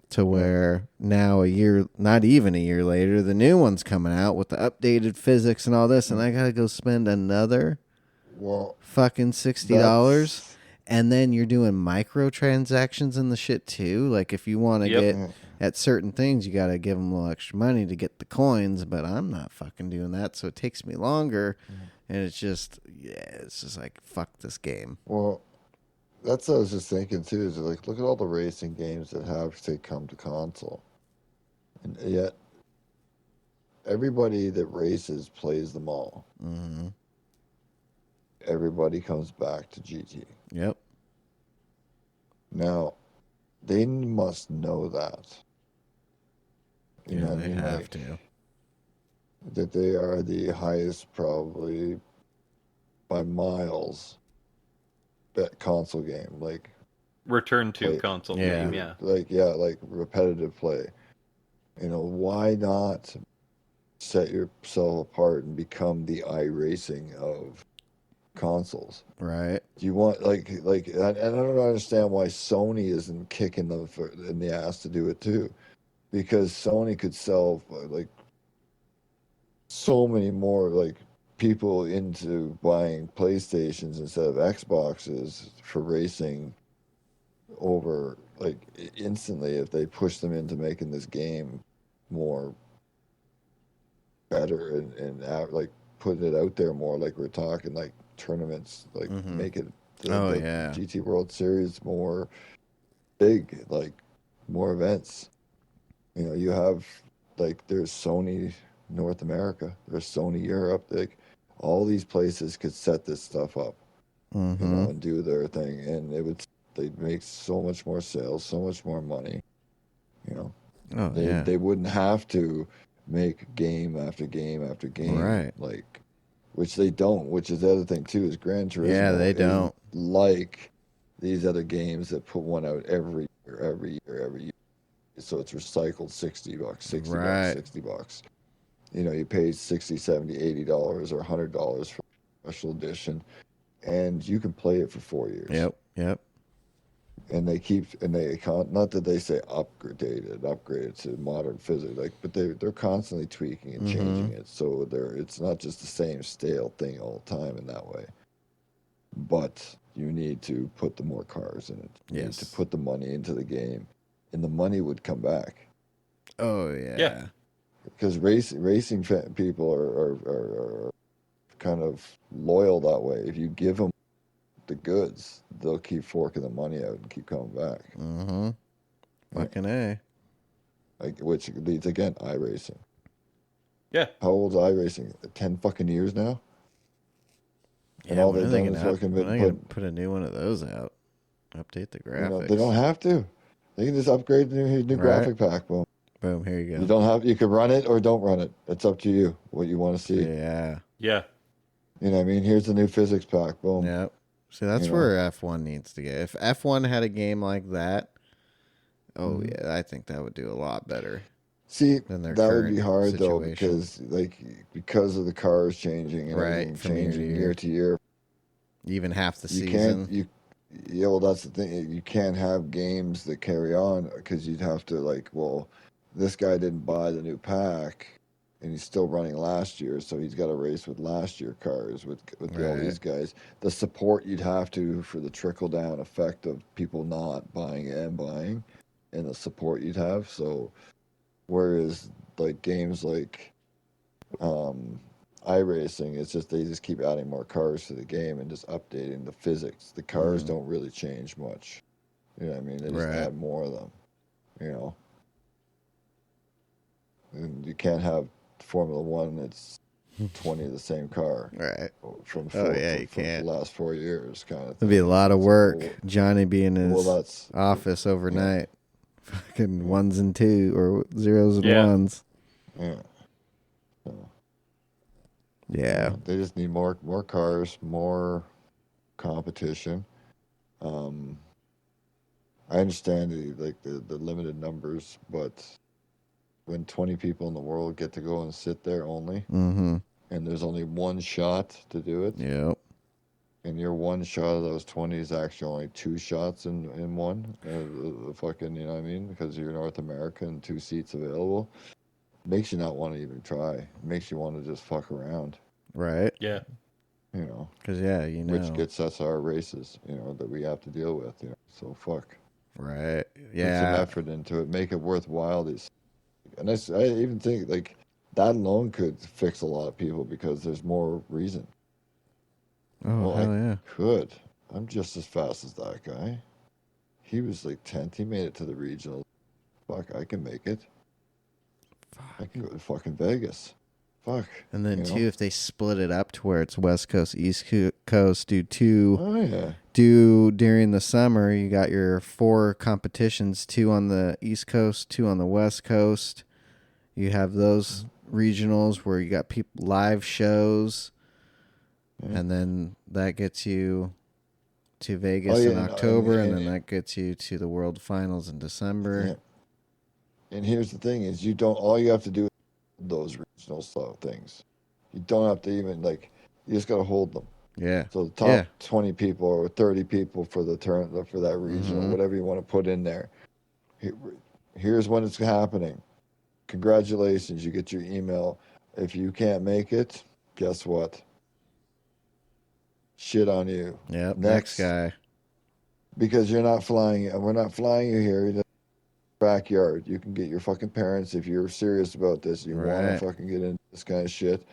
To where now a year, not even a year later, the new one's coming out with the updated physics and all this, and I gotta go spend another fucking $60. And then you're doing microtransactions in the shit too. Like if you want to get at certain things, you got to give them a little extra money to get the coins. But I'm not fucking doing that, so it takes me longer. And it's just like fuck this game. Well, that's what I was just thinking too. Is like look at all the racing games that have to come to console, and yet everybody that races plays them all. Mm-hmm. Everybody comes back to GT. Yep. Now, they must know that. You know what they I mean? have like, to. That they are the highest, probably by miles, bet console game. Like Return to console game, yeah. Like repetitive play. You know, why not set yourself apart and become the iRacing of consoles? Right. Do you want and I don't understand why Sony isn't kicking them in the ass to do it too, because Sony could sell like so many more like people into buying PlayStations instead of Xboxes for racing over like instantly if they push them into making this game more better and like putting it out there more, like we're talking like tournaments, like make it the GT World Series more big, like more events. You know, you have like there's Sony North America, there's Sony Europe, like all these places could set this stuff up, you know, and do their thing, and they'd make so much more sales, so much more money, you know. They wouldn't have to make game after game after game, right? Like, which they don't. Which is the other thing too. Is Gran Turismo? Yeah, they don't like these other games that put one out every year. So it's recycled $60, $60, $60. You know, you pay $60, $70, $80 or $100 for a special edition, and you can play it for 4 years. Yep. And not that they say upgrade to modern physics, like, but they're constantly tweaking and changing it, so it's not just the same stale thing all the time in that way. But you need to put the more cars in it. You need to put the money into the game, and the money would come back. Oh yeah. Because racing people are kind of loyal that way. If you give them the goods, they'll keep forking the money out and keep coming back. Fucking A. Like, which leads again, iRacing. Yeah. How old's iRacing? 10 fucking years now? And all they've done is fucking put a new one of those out. Update the graphics. You know, they don't have to. They can just upgrade the new graphic pack. Boom. Boom, here you go. You can run it or don't run it. It's up to you what you want to see. Yeah. Yeah. You know what I mean? Here's the new physics pack. Boom. Yep. See, that's where F1 needs to get. If F1 had a game like that, I think that would do a lot better. See, that would be hard though, because of the cars changing and everything changing year to year. Even half the season. Well, that's the thing. You can't have games that carry on because you'd have to this guy didn't buy the new pack, and he's still running last year, so he's got to race with last year cars with all these guys. The support you'd have to for the trickle down effect of people not buying and buying, and the support you'd have. So, whereas like games like iRacing, it's just they just keep adding more cars to the game and just updating the physics. The cars don't really change much. You know what I mean? They just add more of them. You know. And you can't have Formula One. It's 20 of the same car. Right. From you from can't. the last 4 years, kind of It'd thing. be a lot of work. So, Johnny be in his that's office overnight. Fucking ones and two or zeros and Yeah. ones. Yeah. So, Yeah. they just need more cars, more competition. I understand the limited numbers, but when 20 people in the world get to go and sit there only, Mm-hmm. and there's only one shot to do it, Yep. and your one shot of those 20 is actually only 2 shots in one, the fucking, you know what I mean? Because you're North America and 2 seats available, makes you not want to even try. It makes you want to just fuck around. Right. Yeah. You know. Because, yeah, you know. Which gets us our races, you know, that we have to deal with, you know. So fuck. Right. Put Yeah. some effort into it, make it worthwhile. And I even think like that alone could fix a lot of people because there's more reason. Oh, Well, hell I yeah. could. I'm just as fast as that guy. He was like 10th. He made it to the regional. Fuck, I can make it. I can go to fucking Vegas. Fuck. And then, you too, know? if they split it up to where it's West Coast, East Coast, do two. Oh, yeah. Do during the summer, you got your 4 competitions, 2 on the East Coast, 2 on the West Coast. You have those regionals where you got people live shows, and then that gets you to Vegas in October, and then that gets you to the World Finals in December. Yeah. And here's the thing: is all you have to do is those regional style things. You don't have to even you just got to hold them. Yeah. So the top 20 people or 30 people for the turn for that regional, whatever you want to put in there. Here's when it's happening. Congratulations, you get your email. If you can't make it, guess what? Shit on you. Yep. Next guy. Because you're not flying. We're not flying you here. In the backyard. You can get your fucking parents if you're serious about this. You want to fucking get into this kind of shit.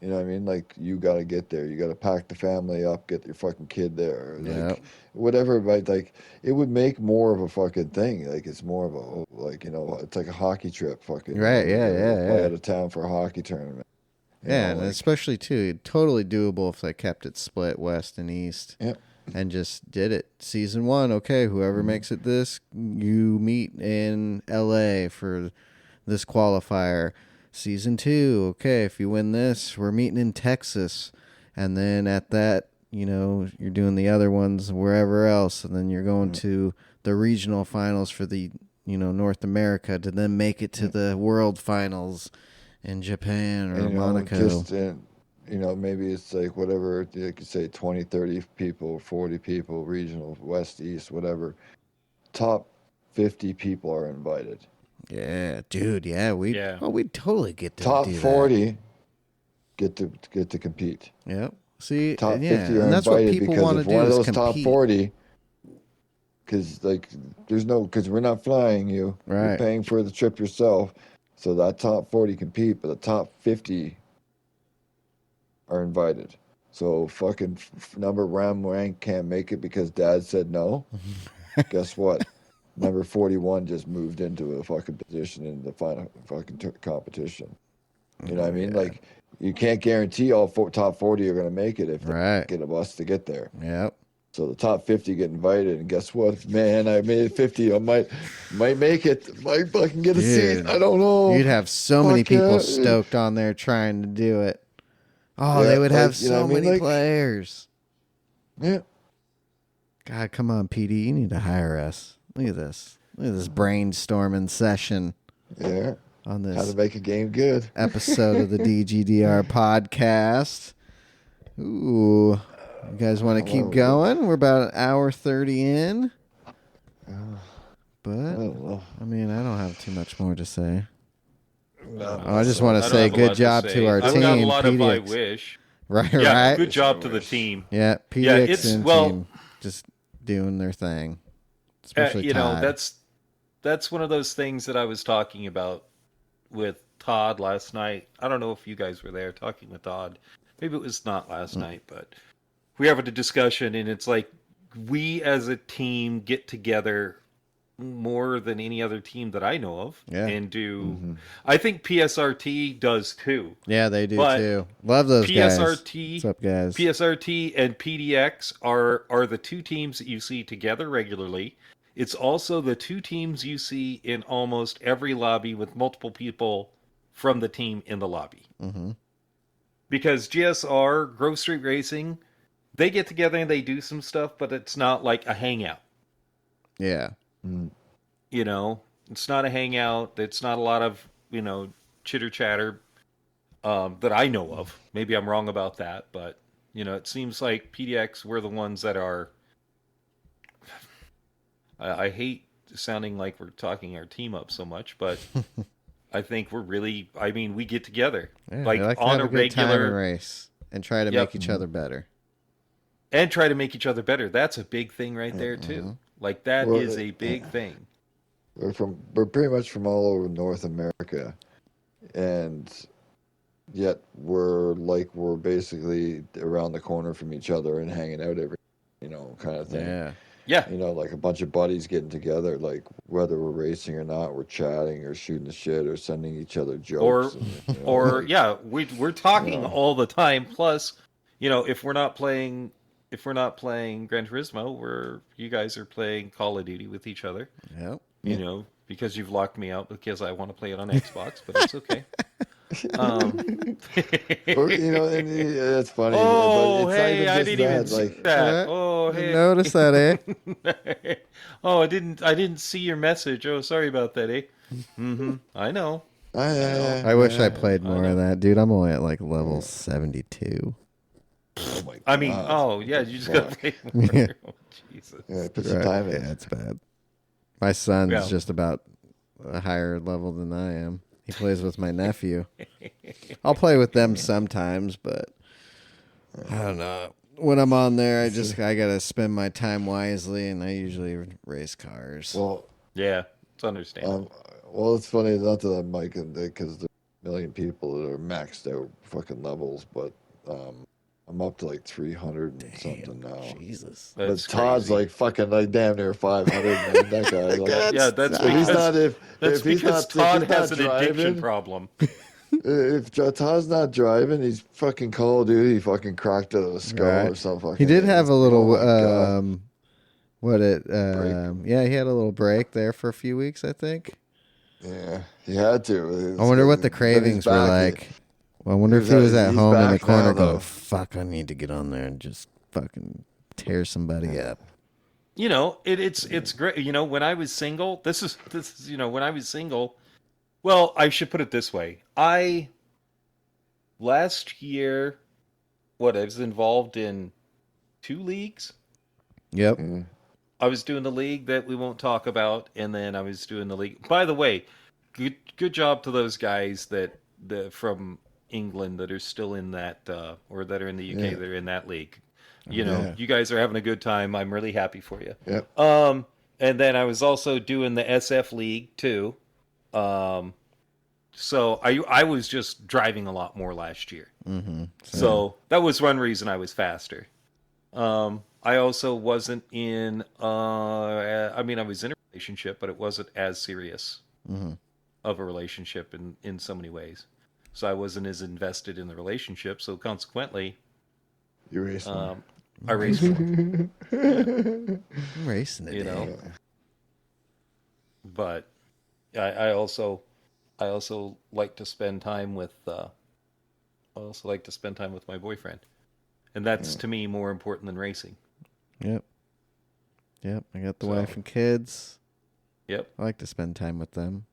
You know what I mean? Like, you got to get there. You got to pack the family up, get your fucking kid there. Like, whatever. But, like, it would make more of a fucking thing. Like, it's more of a, you know, it's like a hockey trip. Fucking. Right, you know, yeah. Play out of town for a hockey tournament. Yeah, and especially, too, totally doable if they kept it split West and East. Yep. And just did it. Season 1, okay, whoever makes it this, you meet in LA for this qualifier. Season 2, okay, if you win this, we're meeting in Texas. And then at that, you know, you're doing the other ones wherever else. And then you're going to the regional finals for the, you know, North America to then make it to the world finals in Japan or Monaco. You know, maybe it's like whatever, you could say 20, 30 people, 40 people, regional, west, east, whatever. Top 50 people are invited. Yeah, dude, we'd totally get to top do 40 get to compete. Yep. See, top 50 are and that's what invited people because want to if do one of is those compete. top 40, because because we're not flying you. Right. You're paying for the trip yourself. So that top 40 compete, but the top 50 are invited. So fucking number Ram rank can't make it because Dad said no. Guess what? Number 41 just moved into a fucking position in the final fucking competition. You know what I mean? Like, you can't guarantee all top 40 are going to make it if they get a bus to get there. Yep. So the top 50 get invited, and guess what? Man, I made it 50. I might make it. Might fucking get a seat. I don't know. You'd have so many people stoked on there trying to do it. Oh, they would have so many players. Yeah. God, come on, PD. You need to hire us. Look at this. Look at this brainstorming session. Yeah. On this how to make a game good episode of the DGDR podcast. Ooh. You guys want to keep going? We're about an hour 30 in. But, I mean, I don't have too much more to say. I just want to say good job to our team. I've got a lot of I wish. Right. Good job to the team. Yeah, PDX team just doing their thing. Especially you Todd. know, that's one of those things that I was talking about with Todd last night. I don't know if you guys were there talking with Todd. Maybe it was not last night, but we have a discussion, and it's like we as a team get together more than any other team that I know of, Yeah. and do. Mm-hmm. I think PSRT does too. Yeah, they do But too. Love those guys. PSRT, What's up, guys? PSRT and PDX are the two teams that you see together regularly. It's also the two teams you see in almost every lobby with multiple people from the team in the lobby. Mm-hmm. Because GSR, Grove Street Racing, they get together and they do some stuff, but it's not like a hangout. Yeah. You know, it's not a hangout. It's not a lot of, chitter chatter that I know of. Maybe I'm wrong about that, but, it seems like PDX, we're the ones that are. I hate sounding like we're talking our team up so much, but I think we're really. I mean, we get together Yeah, like they like to on have a good time regular and race and try to Yep. make each other better. and try to make each other better. That's a big thing right there too. Like that Well, is a big thing. We're pretty much from all over North America, and yet we're basically around the corner from each other and hanging out every, kind of thing. Yeah. Yeah. Like a bunch of buddies getting together, like whether we're racing or not, we're chatting or shooting the shit or sending each other jokes. We're talking Yeah. all the time. Plus, if we're not playing Gran Turismo, you guys are playing Call of Duty with each other. Yep. Because you've locked me out because I want to play it on Xbox, but it's okay. And it's funny. Oh, but it's hey, not I even didn't even just see that. that. Yeah, Oh, didn't hey. notice that, eh? Oh, I didn't see your message. Oh, sorry about that, eh? Mm-hmm. I know. I wish I played more of know. that, dude. I'm only at like level 72. Oh my God. I mean, you just gotta play more. Yeah. Oh, Jesus. Yeah, put some time in. Yeah, it's bad. My son's Yeah. just about a higher level than I am. He plays with my nephew. I'll play with them sometimes, but I don't know. When I'm on there, I gotta spend my time wisely, and I usually race cars. Well, Yeah, it's understandable. it's funny, not that I'm liking it, because there's a million people that are maxed out fucking levels, but I'm up to like 300 and something now. Jesus. But That's Todd's crazy. like fucking like damn near 500. Man. That guy, like, Yeah, that's if he's because not if he's not Todd if he's has not an addiction driving, problem. if Todd's not driving, he's fucking Call of Duty. He fucking cracked out of a skull Right. or something. He did have a little, Oh my God. yeah, he had a little break there for a few weeks, I think. Yeah, he had to. I wonder what the Then he's cravings were back. like. Well, I wonder if he was at He's home in the back corner now, going, though. fuck, I need to get on there and just fucking tear somebody up. It's great. When I was single, this is when I was single. Well, I should put it this way. Last year, I was involved in 2 leagues. Yep. I was doing the league that we won't talk about, and then I was doing the league. By the way, good job to those guys that from England that are still in that or that are in the UK that are in that league. You guys are having a good time. I'm really happy for you. Yep. And then I was also doing the SF league too. So I was just driving a lot more last year. Mm-hmm. So that was one reason I was faster. I also wasn't in. I was in a relationship, but it wasn't as serious of a relationship in so many ways. So I wasn't as invested in the relationship. So consequently, You race more. I raced more. I'm racing it. But I also like to spend time with. I also like to spend time with my boyfriend, and that's to me more important than racing. Yep. I got the wife and kids. Yep. I like to spend time with them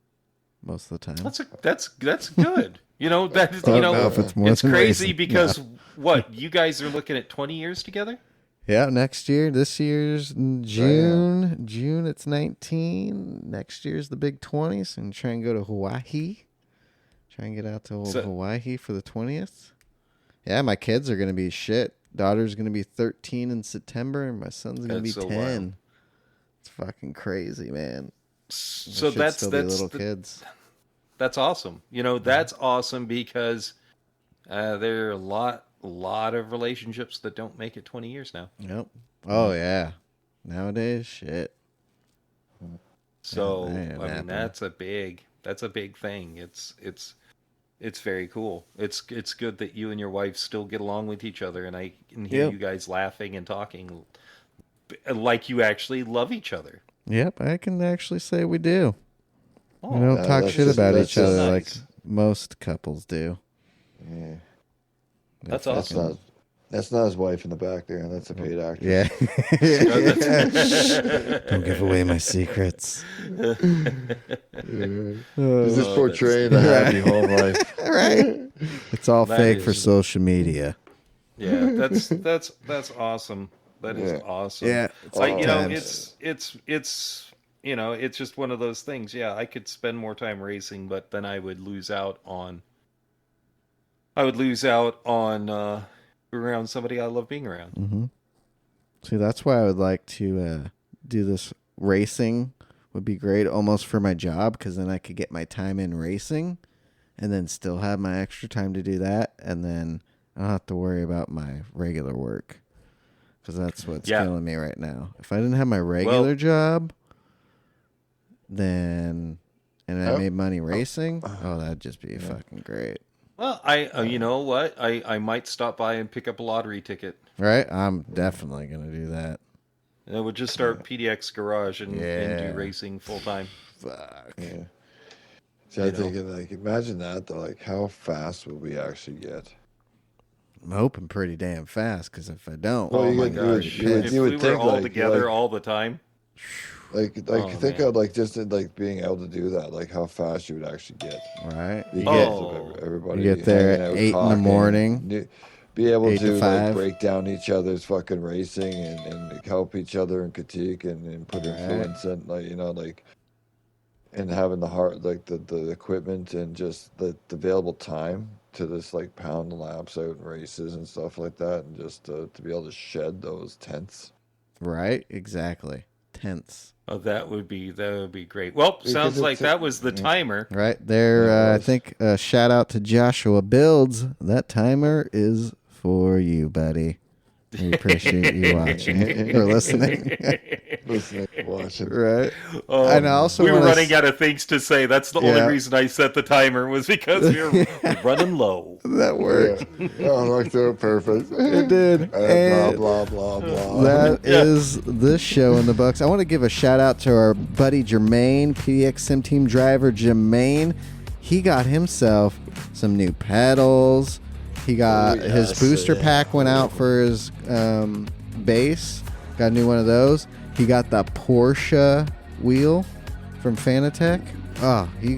most of the time. That's good. That is, I don't know if it's more it's than crazy racing. because what you guys are looking at 20 years together. Yeah, next year. This year's in June. June, it's 19. Next year's the big 20s. And try and go to Hawaii. Try and get out to Hawaii for the 20th. Yeah, my kids are going to be shit. Daughter's going to be 13 in September, and my son's going to be 10. Wild. It's fucking crazy, man. So They should still be little kids. That's awesome. That's awesome because there are a lot of relationships that don't make it 20 years now. Yep. Oh, yeah. Nowadays, shit. So Yeah, I mean, that's a big thing. It's very cool. It's good that you and your wife still get along with each other, and I can hear Yep. you guys laughing and talking like you actually love each other. Yep, I can actually say we do. Oh, We don't talk that's shit just- about that's each other just like nice. most couples do. Yeah. That's That's awesome. not that's not his wife in the back there. That's a paid actress. Yeah. That's- Don't give away my secrets. He's Oh, just portraying a happy home life. right. It's all That fake for is- social media. Yeah, that's awesome. That is Yeah. awesome. Yeah. It's Like, all you know, times. it's you know, it's just one of those things. Yeah, I could spend more time racing, but then I would lose out on around somebody I love being around. Mm-hmm. See, that's why I would like to do this racing. Would be great almost for my job, because then I could get my time in racing and then still have my extra time to do that, and then I don't have to worry about my regular work, because that's what's killing me right now. If I didn't have my regular job, then and I made money racing, that'd just be fucking great. Well, you know what? I might stop by and pick up a lottery ticket. Right? I'm definitely gonna do that. And I would just start PDX Garage and Yeah. do racing full time. Fuck. Yeah. See, I'm thinking, like, imagine that, though. Like, how fast will we actually get? I'm hoping pretty damn fast, because if I don't, Well, Oh you my would- you would- gosh! you would- If you would we were think, all like- together like- all the time, Think man. of, like, just like being able to do that, like how fast you would actually get. right? You Because get of everybody you get there hanging at out, 8 in the talking, morning, be able 8 to to 5. like break down each other's fucking racing and help each other and critique and put influence and, like, you know, like, and having the heart, like the equipment and just the available time to just like pound the laps out in races and stuff like that, and just to be able to shed those tents. right? Exactly. Tense. oh, that would be great. Well, Because sounds like it's that was the timer. Right there. Yeah, it I was. think shout out to Joshua Builds. That timer is for you, buddy. We appreciate you watching or listening. Listening, watching. Right. And I also we were wanna running out of things to say. That's the only Yeah. reason I set the timer, was because we were running low. That worked. Oh, look, they're perfect. It did. Blah And blah blah blah. that is this show in the books. I want to give a shout out to our buddy Jermaine, PDX Sim Team driver Jermaine. He got himself some new pedals. He got his booster pack went out for his base. Got a new one of those. He got the Porsche wheel from Fanatec. Oh, he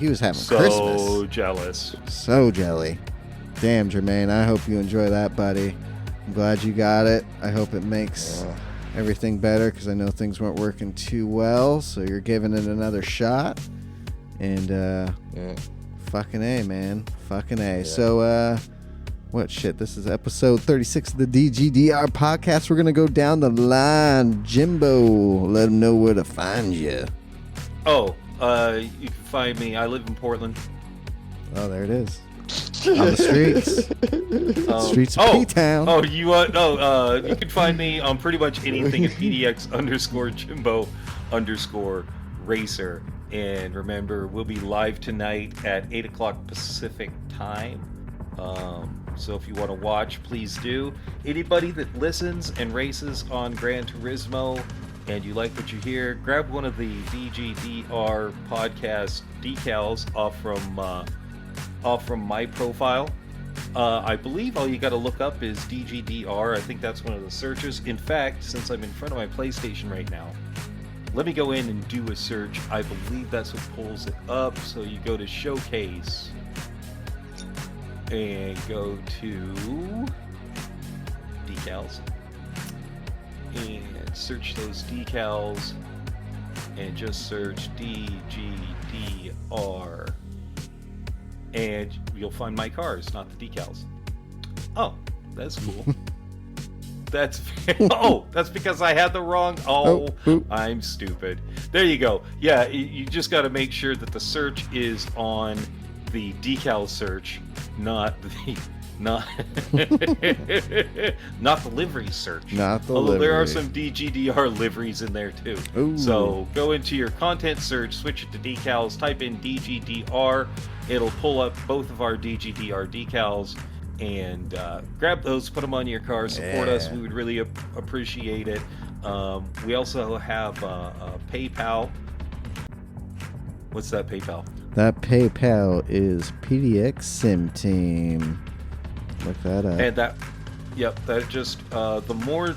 was having So Christmas. jealous. So jelly. Damn, Jermaine. I hope you enjoy that, buddy. I'm glad you got it. I hope it makes everything better, because I know things weren't working too well. So you're giving it another shot. And fucking A, man. Fucking A. So, what shit? This is episode 36 of the DGDR podcast. We're going to go down the line. Jimbo, let them know where to find you. Oh, you can find me. I live in Portland. Oh, there it is. On the streets. Streets of P-Town. Oh, you you can find me on pretty much anything at PDX_Jimbo_racer. And remember, we'll be live tonight at 8 o'clock Pacific time. So if you want to watch, please do. Anybody that listens and races on Gran Turismo and you like what you hear, grab one of the DGDR podcast decals off from my profile. I believe all you got to look up is DGDR. I think that's one of the searches. In fact, since I'm in front of my PlayStation right now, let me go in and do a search. I believe that's what pulls it up. So you go to Showcase and go to decals and search those decals and just search DGDR and you'll find my cars, not the decals. Oh, that's cool. That's because I had the wrong. I'm stupid. There you go. Yeah, you just got to make sure that the search is on the decal search, not Not, not the livery search. Not the Although there are livery. some DGDR liveries in there too. Ooh. So go into your content search, switch it to decals, type in DGDR. It'll pull up both of our DGDR decals, and grab those, put them on your car, support us. Yeah. We would really appreciate it. We also have a PayPal. What's that PayPal? That PayPal is PDX Sim Team. Look that up. And that, yep, that just the more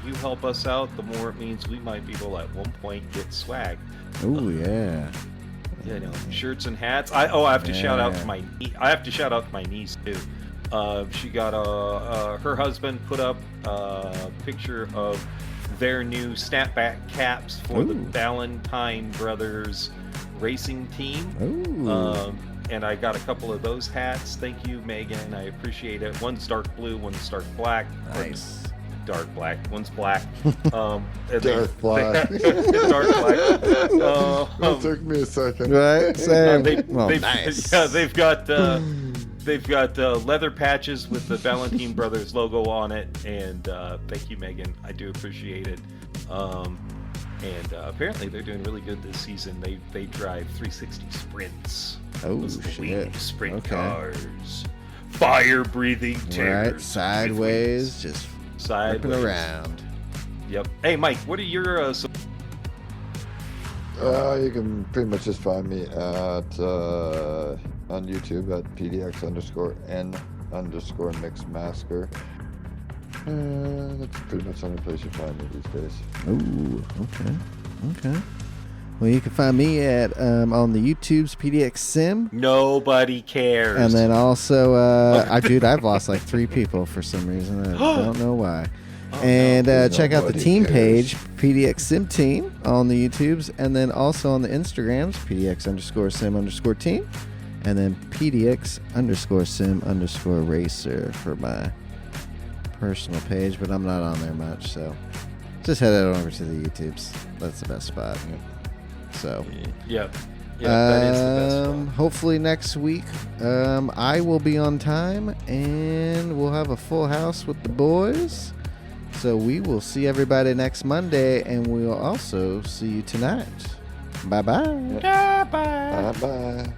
you help us out, the more it means we might be able at one point get swag. Oh yeah. You know, shirts and hats. I have to shout out to Yeah. I have to shout out to my niece too. She got her husband put up a picture of their new snapback caps for the Ooh. Valentine Brothers racing team. Ooh. And I got a couple of those hats. Thank you, Megan. I appreciate it. One's dark blue, one's dark black. Nice. Dark black. One's black. Dark black. Dark black. It took me a second. Right. Same. Nice. Yeah, they've got leather patches with the Valentine Brothers logo on it, and thank you, Megan. I do appreciate it. And apparently they're doing really good this season. They drive 360 sprints. Oh Those are the shit. winged sprint Okay. cars. Fire-breathing terrors. Right. Sideways, just Sideways. flipping around. Yep. Hey, Mike, what are your You can pretty much just find me at on YouTube at PDX_N_Mixmasker. That's pretty much the only place you find me these days. Ooh. Okay. Well, you can find me at on the YouTube's PDX Sim. Nobody cares. And then also, I've lost like 3 people for some reason. I don't know why. And check out the Nobody team cares. page, PDX Sim Team, on the YouTubes, and then also on the Instagrams, PDX_Sim_Team, and then PDX_Sim_Racer for my personal page. But I'm not on there much, so just head on over to the YouTubes. That's the best spot. So. Yep. That is the best one. Hopefully next week I will be on time and we'll have a full house with the boys. So we will see everybody next Monday, and we'll also see you tonight. Bye-bye. Bye. Bye-bye.